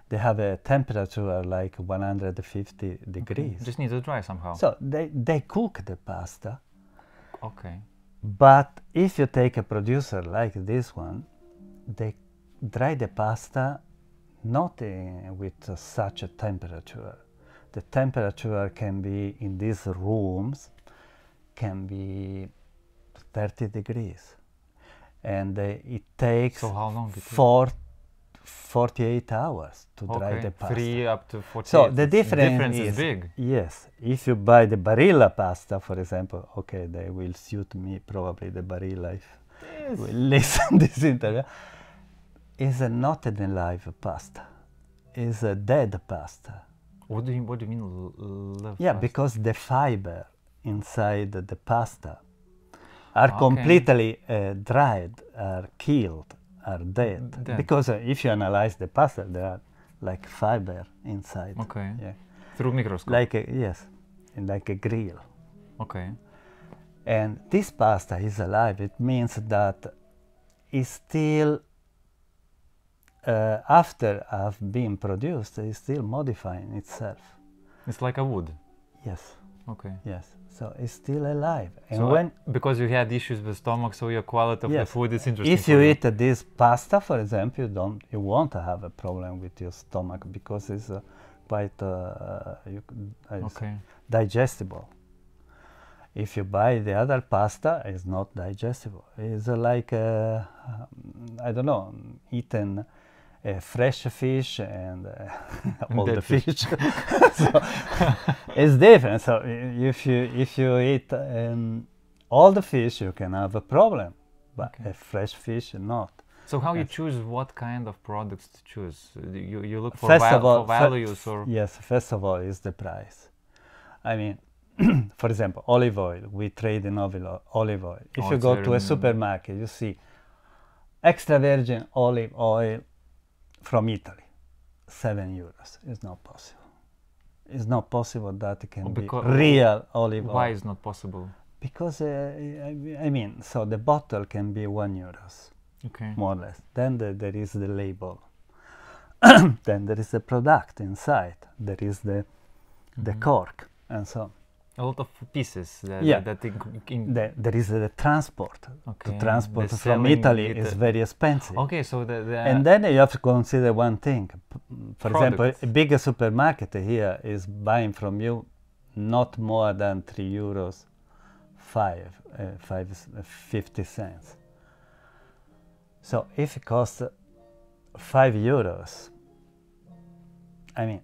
They have a temperature like 150 degrees. Just need to dry somehow. So they cook the pasta. Okay. But if you take a producer like this one, they dry the pasta not with such a temperature. The temperature can be in these rooms, can be 30 degrees. And it takes so how long 48 hours to dry the pasta. 3 up to 48. So the difference is big. Yes, if you buy the Barilla pasta, for example, okay, they will suit me probably the Barilla if we listen this interview. Is not an alive pasta. Is a dead pasta. What do you mean live Yeah, pasta? because the fiber inside the pasta are completely dried, are killed, are dead. Because if you analyze the pasta, there are like fiber inside. Okay. Yeah. Through microscope. Like like a grill. Okay. And this pasta is alive. It means that it's still after have been produced, it's still modifying itself. It's like a wood. Yes. Okay. Yes. So it's still alive. And So when because you had issues with stomach, so your quality of the food is interesting. if you eat this pasta, for example, you won't have a problem with your stomach because it's quite digestible. If you buy the other pasta, it's not digestible. It's like I don't know, eating fresh fish and all the fish. So it's different. So if you eat all the fish, you can have a problem, but a fresh fish not. So how you choose what kind of products to choose? You look for, First of all, for values or? Yes, first of all is the price. I mean, for example, olive oil. We trade in olive oil. If you go to a supermarket, you see extra virgin olive oil from Italy, €7. It's not possible. It's not possible that it can be real olive oil. Why is not possible? Because I mean, so the bottle can be €1, more or less. Then there is the label. Then there is the product inside. There is the cork and so on. A lot of pieces. There is the transport. Okay. To transport from Italy is very expensive. Okay, so and then you have to consider one thing. For example, a bigger supermarket here is buying from you not more than €3.50. So if it costs €5, I mean,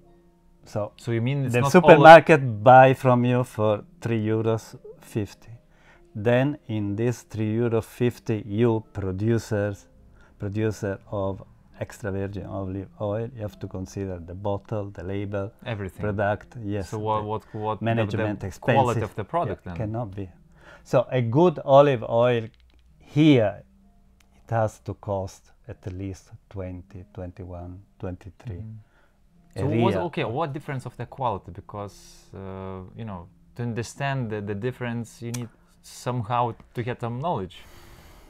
so you mean it's the not supermarket buy from you for €3.50. Then in this €3.50, you producer of extra virgin olive oil, you have to consider the bottle, the label, everything, product. Yes. So what management the expensive quality of the product then? Cannot be. So a good olive oil here, it has to cost at least 20, 21, 23. So what difference of the quality? Because you know, to understand the difference, you need somehow to get some knowledge.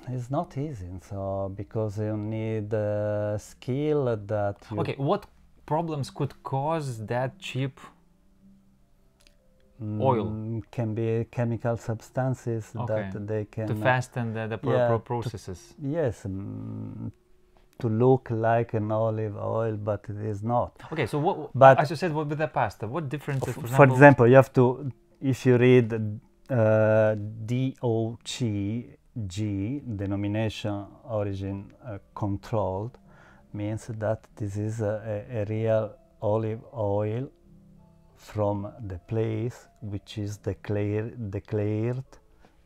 It's not easy, so because you need skill that. What problems could cause that cheap oil? Can be chemical substances that they can to fasten the processes. Yes. To look like an olive oil, but it is not. Okay, so what? But as you said, with the pasta, what difference? For example, you have to, if you read DOCG, denomination origin controlled, means that this is a real olive oil from the place which is declared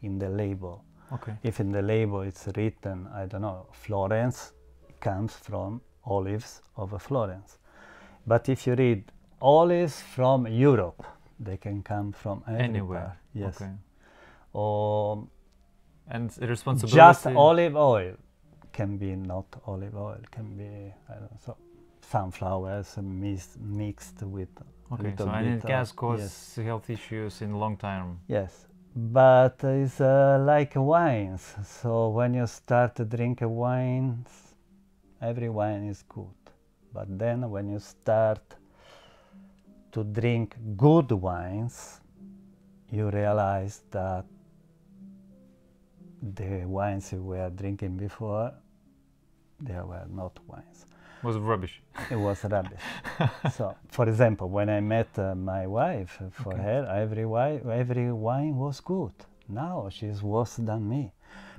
in the label. Okay. If in the label it's written, I don't know, Florence, comes from olives of Florence. But if you read olives from Europe, they can come from anywhere. Yes. Okay. Or and responsibility. Just olive oil can be not olive oil. Can be sunflowers mixed with. Okay. So and it can cause health issues in long term. Yes. But it's like wines. So when you start to drink wines, every wine is good. But then when you start to drink good wines, you realize that the wines you were drinking before, they were not wines. It was rubbish. It was rubbish. So, for example, when I met my wife, for her, every wine was good. Now she's worse than me.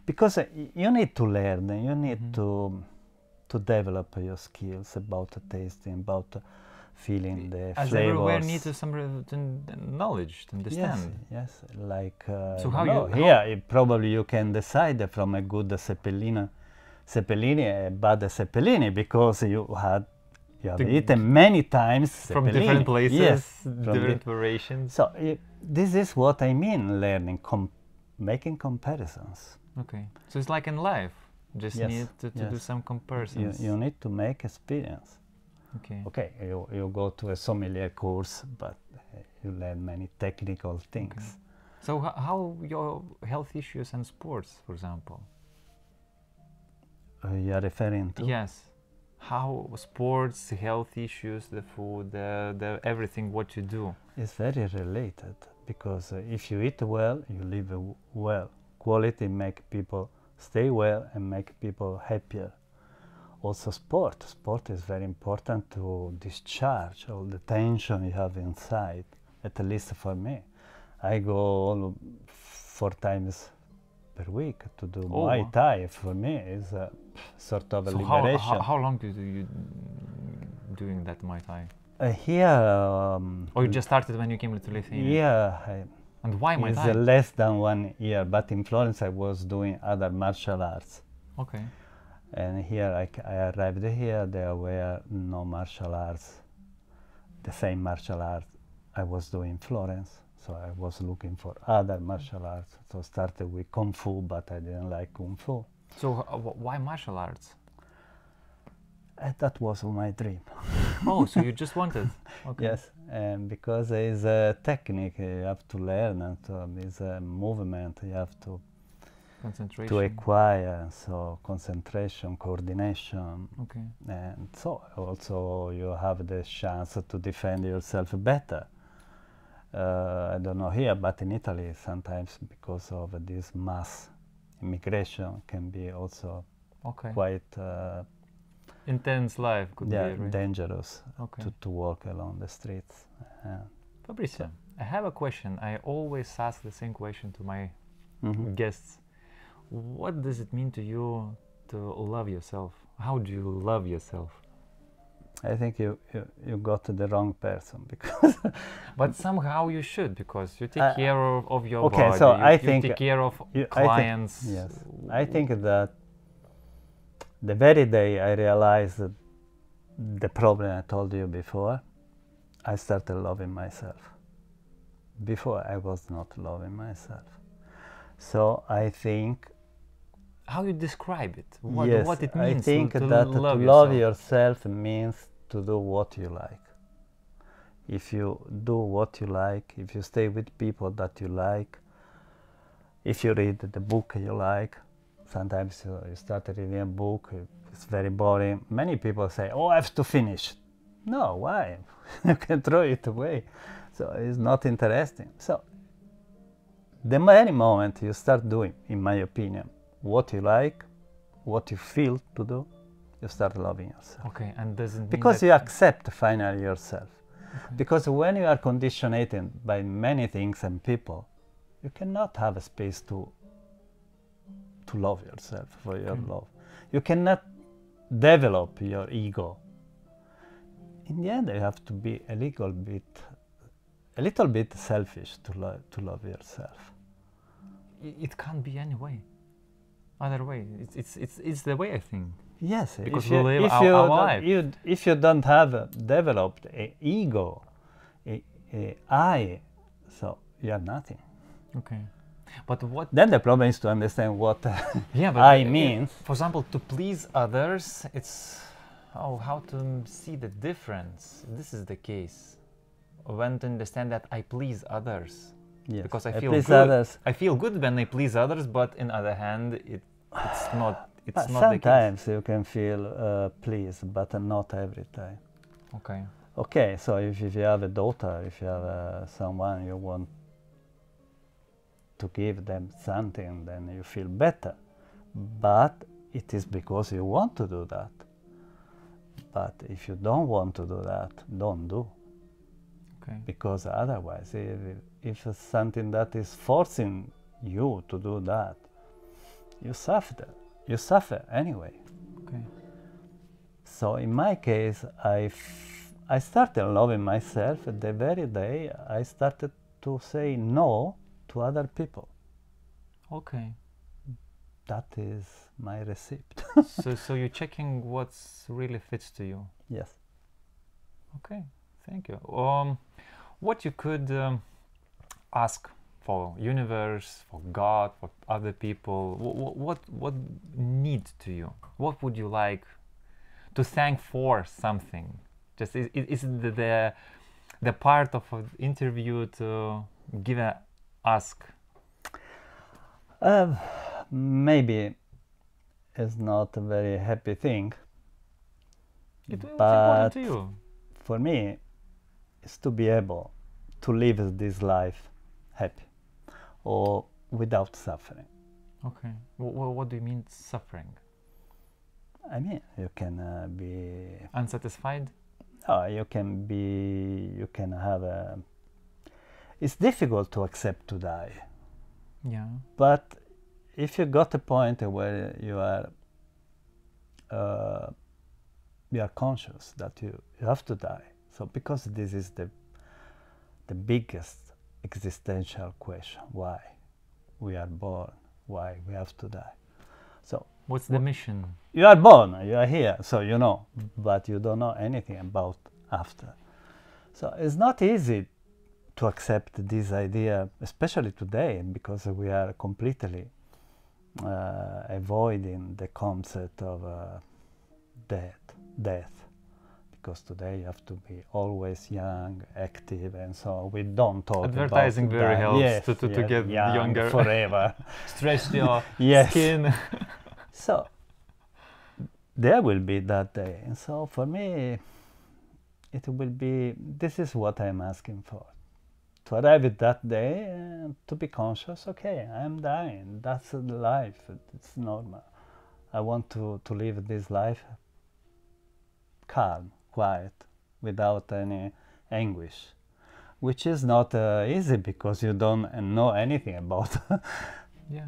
Because you need to learn, you need to to develop your skills about tasting, about feeling the As flavors. everywhere needs some knowledge to understand. Yes, like So how probably you can decide from a good Zeppelini, a bad Zeppelini, because you have eaten many times from Zeppelini. Different places, yes, different variations. So this is what I mean, learning, making comparisons. Okay, so it's like in life, just Yes, need to do some comparisons. You need to make experience. Okay. Okay, you go to a sommelier course, but you learn many technical things. Okay. So how your health issues and sports, for example? You are referring to? Yes. How sports, health issues, the food, the everything what you do? It's very related, because if you eat well, you live well. Quality make people stay well and make people happier. Also sport is very important to discharge all the tension you have inside, at least for me. I go 4 times per week to do Muay Thai. For me is a sort of a liberation. How long do you doing that Muay Thai? Here... or you just started when you came to Lithuania? Yeah. And why Muay Thai? It's less than 1 year, but in Florence I was doing other martial arts. Okay. And here I arrived here, there were no martial arts, the same martial arts I was doing in Florence. So I was looking for other martial arts. So started with Kung Fu, but I didn't like Kung Fu. So why martial arts? That was my dream. Oh, so you just wanted? Okay. Yes, and because it's a technique you have to learn, and it's a movement you have to acquire, so concentration, coordination. Okay. And so also you have the chance to defend yourself better. I don't know here, but in Italy sometimes, because of this mass immigration, can be also quite intense life, could be, right? Dangerous to walk along the streets. Fabrizio, I have a question. I always ask the same question to my guests. What does it mean to you to love yourself? How do you love yourself? I think you got the wrong person, because but somehow you should, because you take care of your okay, body. so you think take care of clients. Yes, I think that the very day I realized the problem I told you before, I started loving myself. Before I was not loving myself. So I think... How you describe it? What it means I think to that love to love yourself means to do what you like. If you do what you like, if you stay with people that you like, if you read the book you like, sometimes you start reading a book, it's very boring. Many people say, oh, I have to finish. No, why? You can throw it away. So it's not interesting. So the very moment you start doing, in my opinion, what you like, what you feel to do, you start loving yourself. Okay, and doesn't mean because you accept finally yourself. Okay. Because when you are conditioned by many things and people, you cannot have a space to love yourself for your love. You cannot develop your ego. In the end, you have to be a little bit selfish to love yourself. It can't be any way. Other way. It's the way, I think. Yes, because we live our life. If you don't have developed an ego, I, so you are nothing. Okay. But what... Then the problem is to understand what but I means. For example, to please others, it's how to see the difference. This is the case. When to understand that I please others. Yes. Because I feel good. Others. I feel good when I please others, but on the other hand, it's not. It's but not sometimes the case. You can feel pleased, but not every time. Okay. Okay, so if you have a daughter, if you have someone you want to give them something, then you feel better. But it is because you want to do that. But if you don't want to do that, don't do. Okay. Because otherwise, if it's something that is forcing you to do that, you suffer. You suffer anyway. Okay. So in my case, I started loving myself the very day I started to say no to other people. Okay. That is my recipe. So you're checking what's really fits to you. Yes. Okay, thank you. What you could ask for universe, for God, for other people? What need to you? What would you like to thank for something? Just is it the part of an interview to give a ask? Maybe it's not a very happy thing. It's important to you. For me, it's to be able to live this life happy or without suffering. Okay. What do you mean suffering? I mean, you can be unsatisfied. You can have a. It's difficult to accept to die. Yeah. But if you got a point where you are conscious that you have to die. So because this is the biggest existential question, why we are born, why we have to die. So what's the mission? You are born, you are here, so you know, but you don't know anything about after. So it's not easy to accept this idea, especially today, because we are completely avoiding the concept of death. Because today you have to be always young, active, and so we don't talk advertising about very helps yes, to get younger forever. Stretch your yes. skin. So there will be that day, and so for me it will be, this is what I'm asking for, to arrive at that day and to be conscious, okay, I'm dying, that's life, it's normal. I want to live this life calm, quiet, without any anguish, which is not easy because you don't know anything about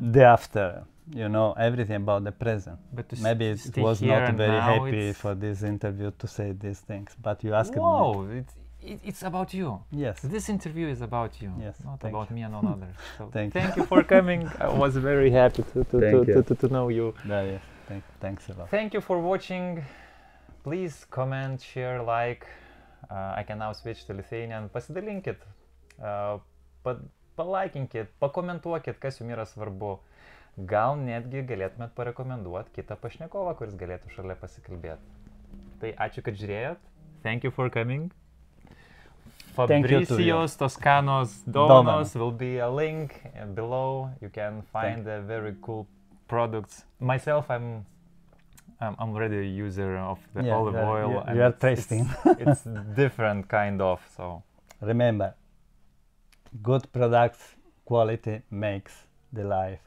the after. You know everything about the present. But maybe it was not very happy for this interview to say these things, but you asked me. It's about you. Yes. This interview is about you, yes, not about me and all others. So thank you for coming. I was very happy to know you. Yes. Thanks a lot. Thank you for watching. Please comment, share, like. I can now switch to Lithuanian. Pasidalinkit, palaikinkit, pakomentuokit, kas jums yra svarbu. Gal netgi galėtumėt parekomenduoti kitą pašnekovą, kuris galėtų šalia pasikalbėti. Tai ačiū, kad žiūrėjot. Thank you for coming. Fabricios Toscanos dovanos will be a link below. You can find the very cool products. Myself, I'm already a user of the olive oil. You are tasting. It's different kind of. So remember, good products, quality makes the life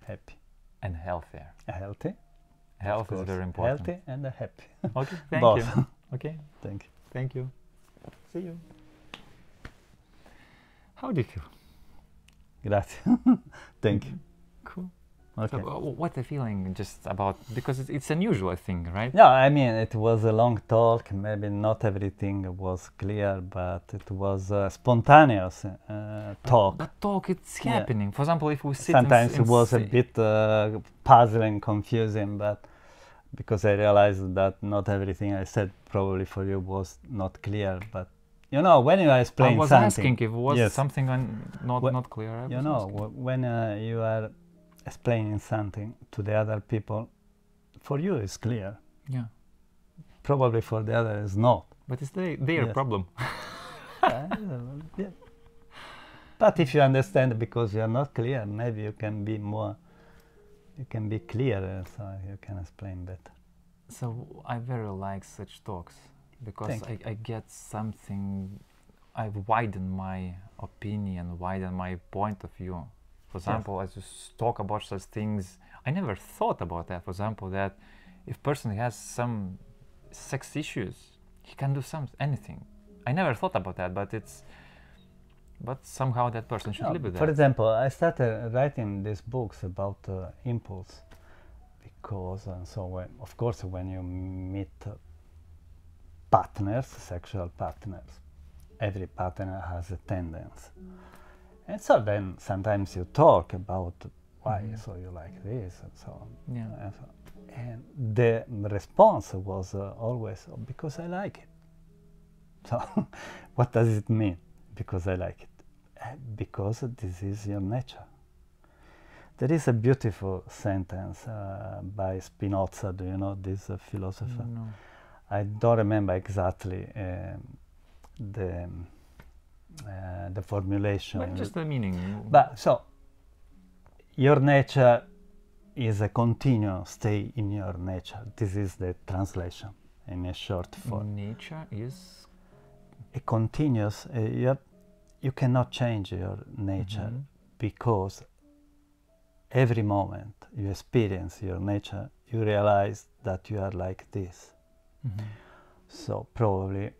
happy and healthier. Healthy. Health is very important. Healthy and happy. Okay, thank you. Okay, thank you. Thank you. See you. How do you feel? Grazie. Thank you. Cool. Okay. So, what's the feeling just about, because it's unusual thing, right? Yeah, I mean, it was a long talk. Maybe not everything was clear, but it was a spontaneous talk. But talk, it's happening. For example, if we sit sometimes it was a bit puzzling, confusing, but because I realized that not everything I said probably for you was not clear, but you know, when you are explaining something, I was asking if it was something not clear. You know, when you are explaining something to the other people, for you it's clear. Yeah. Probably for the other is not. But it's their problem. Yeah. But if you understand because you are not clear, maybe you can be more, you can be clearer, so you can explain better. So I very like such talks because I get something, I widen my opinion, widen my point of view. For example, as you talk about such things, I never thought about that. For example, that if person has some sex issues, he can do anything. I never thought about that, but somehow that person should live with that. For example, I started writing these books about impulse because, and so when, of course, when you meet partners, sexual partners, every partner has a tendency. And so then sometimes you talk about why, so you like this, and so on. Yeah. And the response was always, oh, because I like it. So what does it mean? Because I like it. Because this is your nature. There is a beautiful sentence by Spinoza. Do you know this philosopher? No. I don't remember exactly the formulation. But just the meaning. But so, your nature is a continuous stay in your nature. This is the translation in a short form. Nature is a continuous. You cannot change your nature because every moment you experience your nature, you realize that you are like this. So probably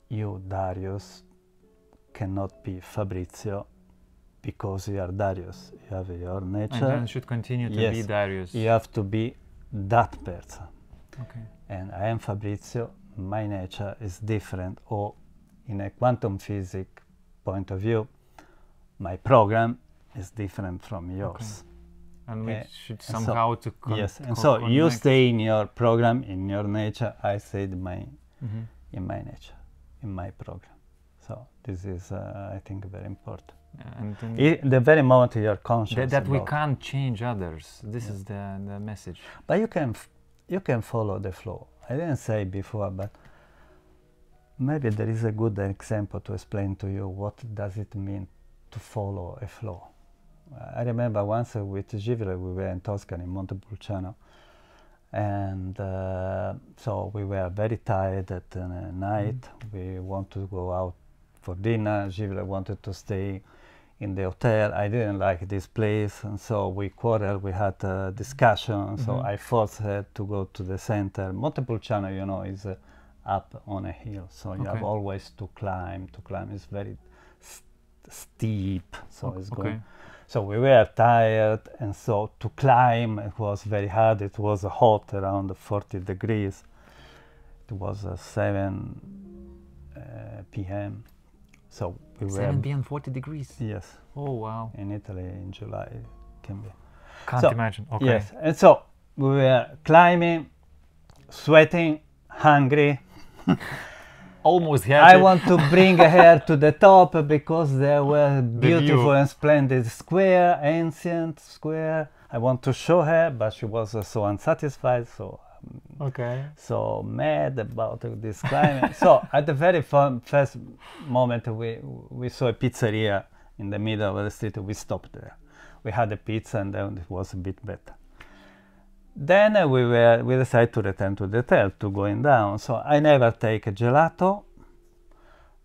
you, Darius, cannot be Fabrizio because you are Darius. You have your nature. And then should continue to be Darius. You have to be that person. Okay. And I am Fabrizio. My nature is different. Or in a quantum physics point of view, my program is different from yours. Okay. And we should somehow to yes, and so connect. You stay in your program, in your nature. I stayed in my nature, in my program. So this is, I think, very important. And the very moment you're conscious that we can't change others. This is the message. But you can follow the flow. I didn't say before, but maybe there is a good example to explain to you what does it mean to follow a flow. I remember once with Givile we were in Tuscany, in Montepulciano, and so we were very tired at night. We want to go out for dinner. Givile wanted to stay in the hotel. I didn't like this place, and so we quarreled. We had a discussion, so I forced her to go to the center. Montepulciano, you know, is up on a hill, so you have always to climb. To climb is very steep, so it's good. So we were tired, and so to climb it was very hard. It was hot, around 40 degrees. It was 7 p.m. So we 7 p.m. 40 degrees. Yes. Oh wow. In Italy in July it can be. Can't imagine. Okay. Yes, and so we were climbing, sweating, hungry. Almost had I want to bring her to the top because there were beautiful and splendid square, ancient square. I want to show her, but she was so unsatisfied, so so mad about this climbing. So at the very first moment we saw a pizzeria in the middle of the street. We stopped there. We had a pizza, and then it was a bit better. Then we decided to return to the hotel, to going down. So I never take a gelato.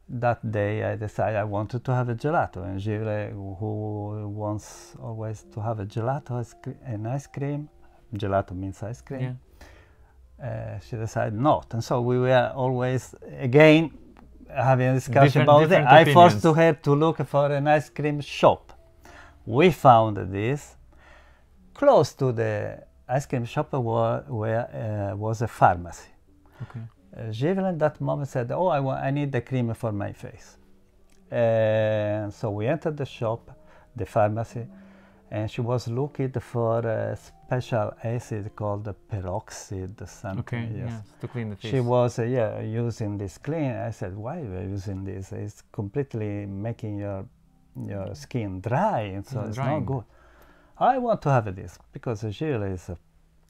That day I decided I wanted to have a gelato. And Givile, who wants always to have a gelato, an ice cream, gelato means ice cream, she decided not. And so we were always, again, having a discussion about it. I forced her to look for an ice cream shop. We found this. Close to the ice cream shop where was a pharmacy. Givile at that moment said, "Oh, I need the cream for my face." So we entered the shop, the pharmacy, and she was looking for a special acid called peroxide something. To clean the face. She was using this clean. I said, "Why are you using this? It's completely making your skin dry, and so it's not good." I want to have this because Givile is a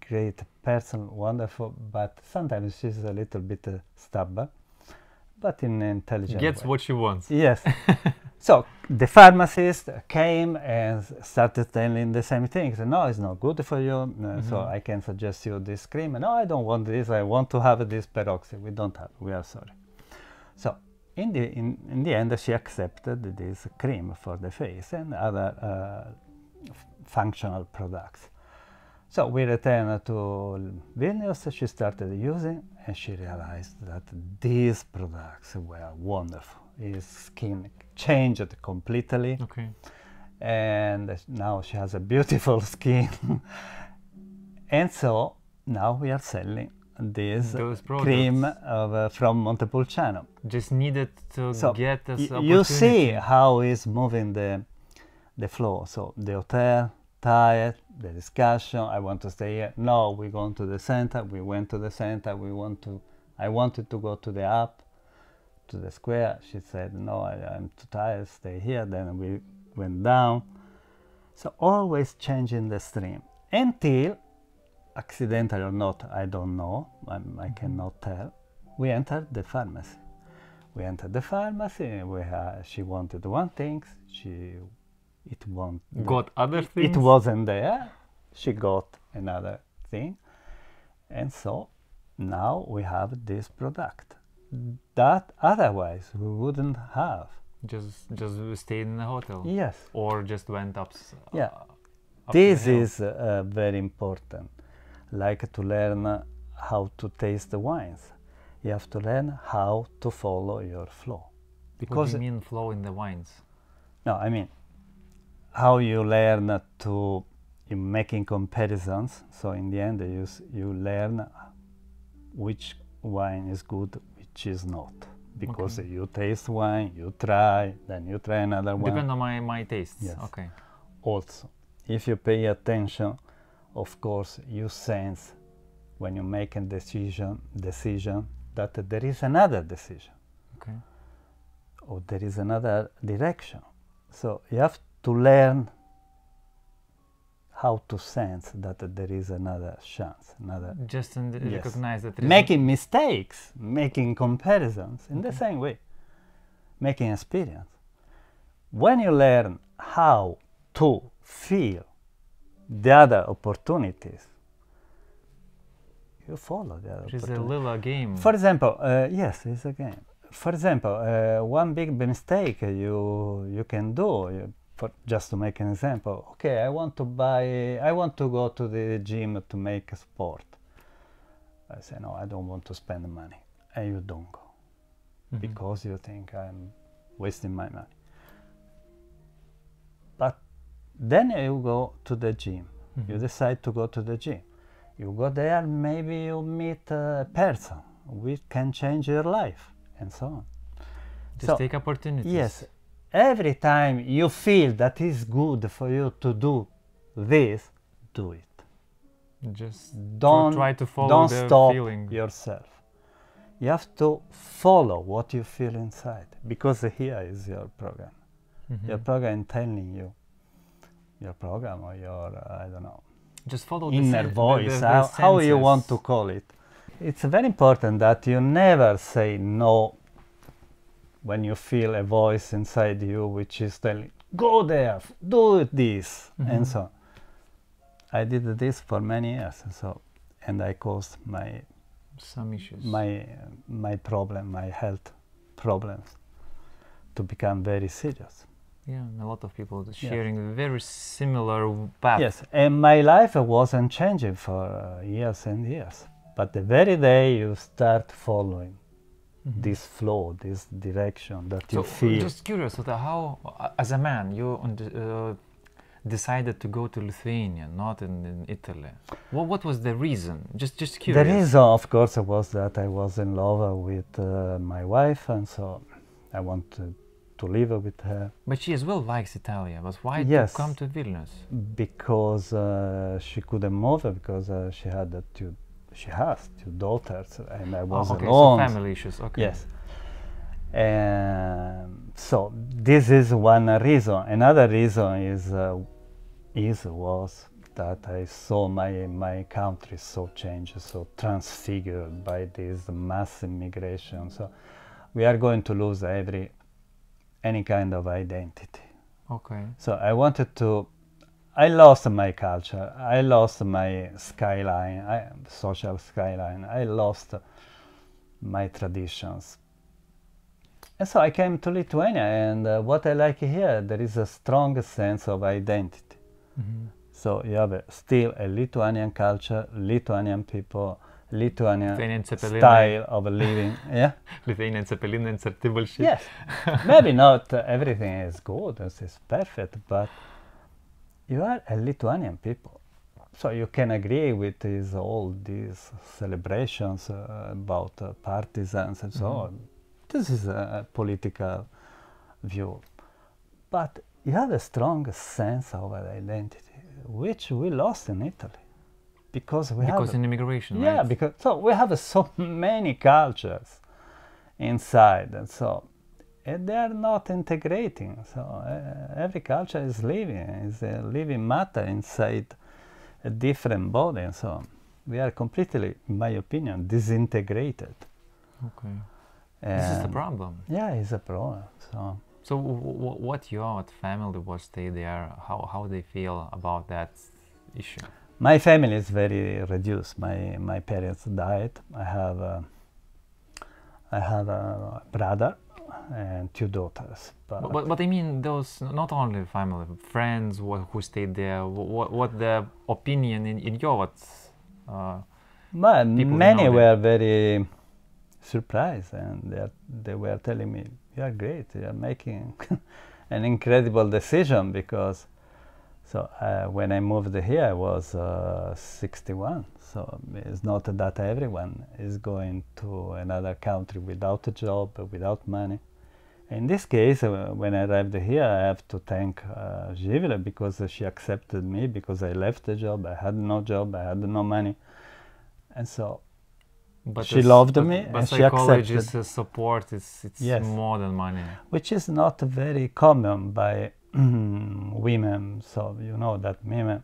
great person, wonderful, but sometimes she's a little bit stubborn, but in an intelligent Gets way. what she wants. Yes. So the pharmacist came and started telling the same things. No, it's not good for you, so I can suggest you this cream. No, I don't want this. I want to have this peroxide. We don't have. We are sorry. So in the end, she accepted this cream for the face and other functional products. So we returned to Vilnius. She started using, and she realized that these products were wonderful. His skin changed completely, and now she has a beautiful skin. And so now we are selling this Those products. cream from Montepulciano. Just needed to So get this you see opportunity. how is moving the flow. So the hotel, tired, the discussion, I want to stay here. No, we're going to the center. We went to the center. I wanted to go to the up, to the square. She said, no, I'm too tired, stay here. Then we went down. So always changing the stream until, accidental or not, I don't know, I cannot tell, we entered the pharmacy. We entered the pharmacy, she wanted one thing, Got other things? It wasn't there, she got another thing. And so now we have this product that otherwise we wouldn't have. Just stayed in the hotel? Yes. Or just went up Yeah. up This the hill. is very important. Like to learn how to taste the wines. You have to learn how to follow your flow. What do you mean flow in the wines? No, I mean how you learn to in making comparisons. So in the end, you learn which wine is good, which is not. Because you taste wine, you try, then you try another one. Depend on my tastes. Yes. Okay. Also, if you pay attention, of course, you sense when you make a decision that there is another decision. Okay. Or there is another direction. So you have to learn how to sense that there is another chance, another. Just Yes. recognize that there is Making mistakes, making comparisons in the same way, making experience. When you learn how to feel the other opportunities, you follow the other It's a opportunities. little game. For example, yes, it's a game. For example, one big mistake you can do, just to make an example. Okay, I want to go to the gym to make a sport. I say, no, I don't want to spend money. And you don't go. Because you think I'm wasting my money. But then you go to the gym. You decide to go to the gym. You go there, maybe you meet a person which can change your life, and so on. Just take opportunities. Yes. Every time you feel that it's good for you to do this, do it. Just Don't try to follow don't the stop feeling. yourself. You have to follow what you feel inside, because here is your program. Your program telling you, your program or your, I don't know, Just follow inner the voice, the how you want senses. to call it. It's very important that you never say no when you feel a voice inside you which is telling, go there, do this, and so on. I did this for many years, and I caused Some issues. my problem, my health problems, to become very serious. Yeah, and a lot of people sharing very similar path. Yes, and my life wasn't changing for years and years. But the very day you start following this flow, this direction that you feel. Just curious, how, as a man, you decided to go to Lithuania, not in Italy. What was the reason? Just curious. The reason, of course, was that I was in love with my wife, and so I wanted to live with her. But she as well likes Italia. But why Yes. to come to Vilnius? Because she couldn't move, because she has two daughters, and I was alone. So family issues. Okay. Yes. So this is one reason. Another reason was that I saw my country so changed, so transfigured by this mass immigration. So we are going to lose any kind of identity. Okay. So I lost my culture, I lost my social skyline, I lost my traditions. And so I came to Lithuania, and what I like here, there is a strong sense of identity. So you have still a Lithuanian culture, Lithuanian people, Lithuanian style of living. Yeah. Lithuanian Zeppelin and bullshit. Yes. Maybe not everything is good, it's perfect, but you are a Lithuanian people. So you can agree with all these celebrations about partisans and so on. This is a political view. But you have a strong sense of identity, which we lost in Italy. Because in immigration, yeah, right? because so we have so many cultures inside, and so they are not integrating. So every culture is a living matter inside a different body, and so we are completely, in my opinion, disintegrated. Okay. This is the problem. Yeah, it's a problem. So what your family was stay there? How they feel about that issue? My family is very reduced. My parents died. I have a brother and 2 daughters. But I mean, those not only family, friends who stayed there. What the opinion in your many were very surprised, and they were telling me, "You are great. You are making an incredible decision." Because when I moved here, I was 61. So it's not that everyone is going to another country without a job, without money. In this case, when I arrived here, I have to thank Givile, because she accepted me, because I left the job. I had no job, I had no money. And so she loved me, and she accepted. Psychologist support, it's yes, more than money. Which is not very common by women. So you know that women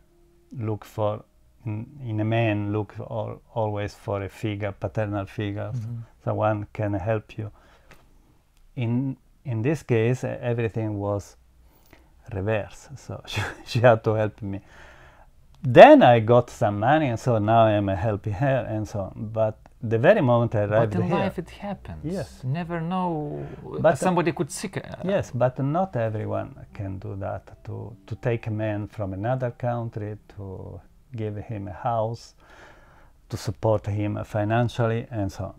look for, in a man, look always for a figure, paternal figure, someone can help you. In this case, everything was reverse. So she had to help me. Then I got some money, and so now I'm helping her, and so on. But the very moment I arrived here... But in life it happens. Yes. You never know. But somebody could seek... yes, but not everyone can do that. To take a man from another country, to give him a house, to support him financially, and so on.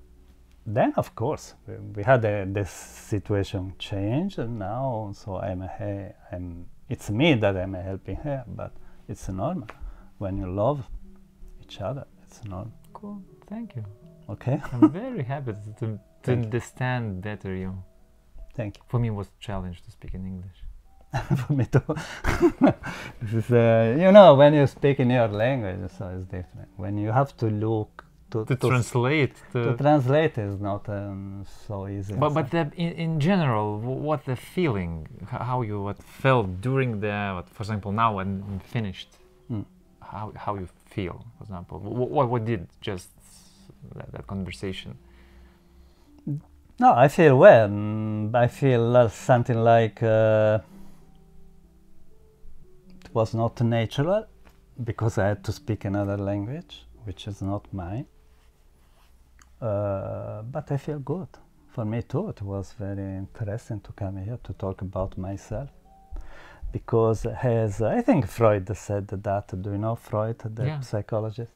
Then, of course, we had this situation change, and now, so it's me that I'm helping her, but it's normal. When you love each other, it's normal. Cool, thank you. Okay. I'm very happy to understand better you. Thank you. For me, it was a challenge to speak in English. For me too. This is, you know, when you speak in your language, so it's different. When you have to look to translate. To translate is not so easy. But in general, what the feeling, how you felt during the, for example, now when finished, how you feel, for example, what did just that conversation? No, I feel well. I feel something like it was not natural, because I had to speak another language, which is not mine. But I feel good. For me too, it was very interesting to come here to talk about myself. Because as I think Freud said that, do you know Freud, the psychologist,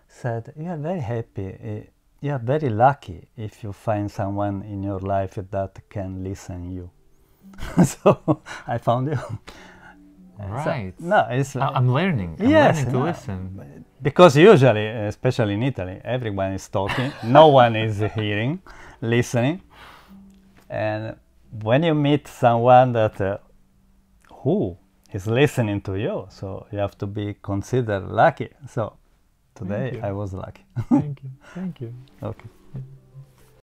said, you are very happy, you are very lucky if you find someone in your life that can listen you. So I found you. Right. So, no, it's I'm learning. I'm learning to listen. Because usually, especially in Italy, everyone is talking, no one is hearing, listening. And when you meet someone that who is listening to you, so you have to be considered lucky. So today I was lucky. Thank you. Thank you. Okay.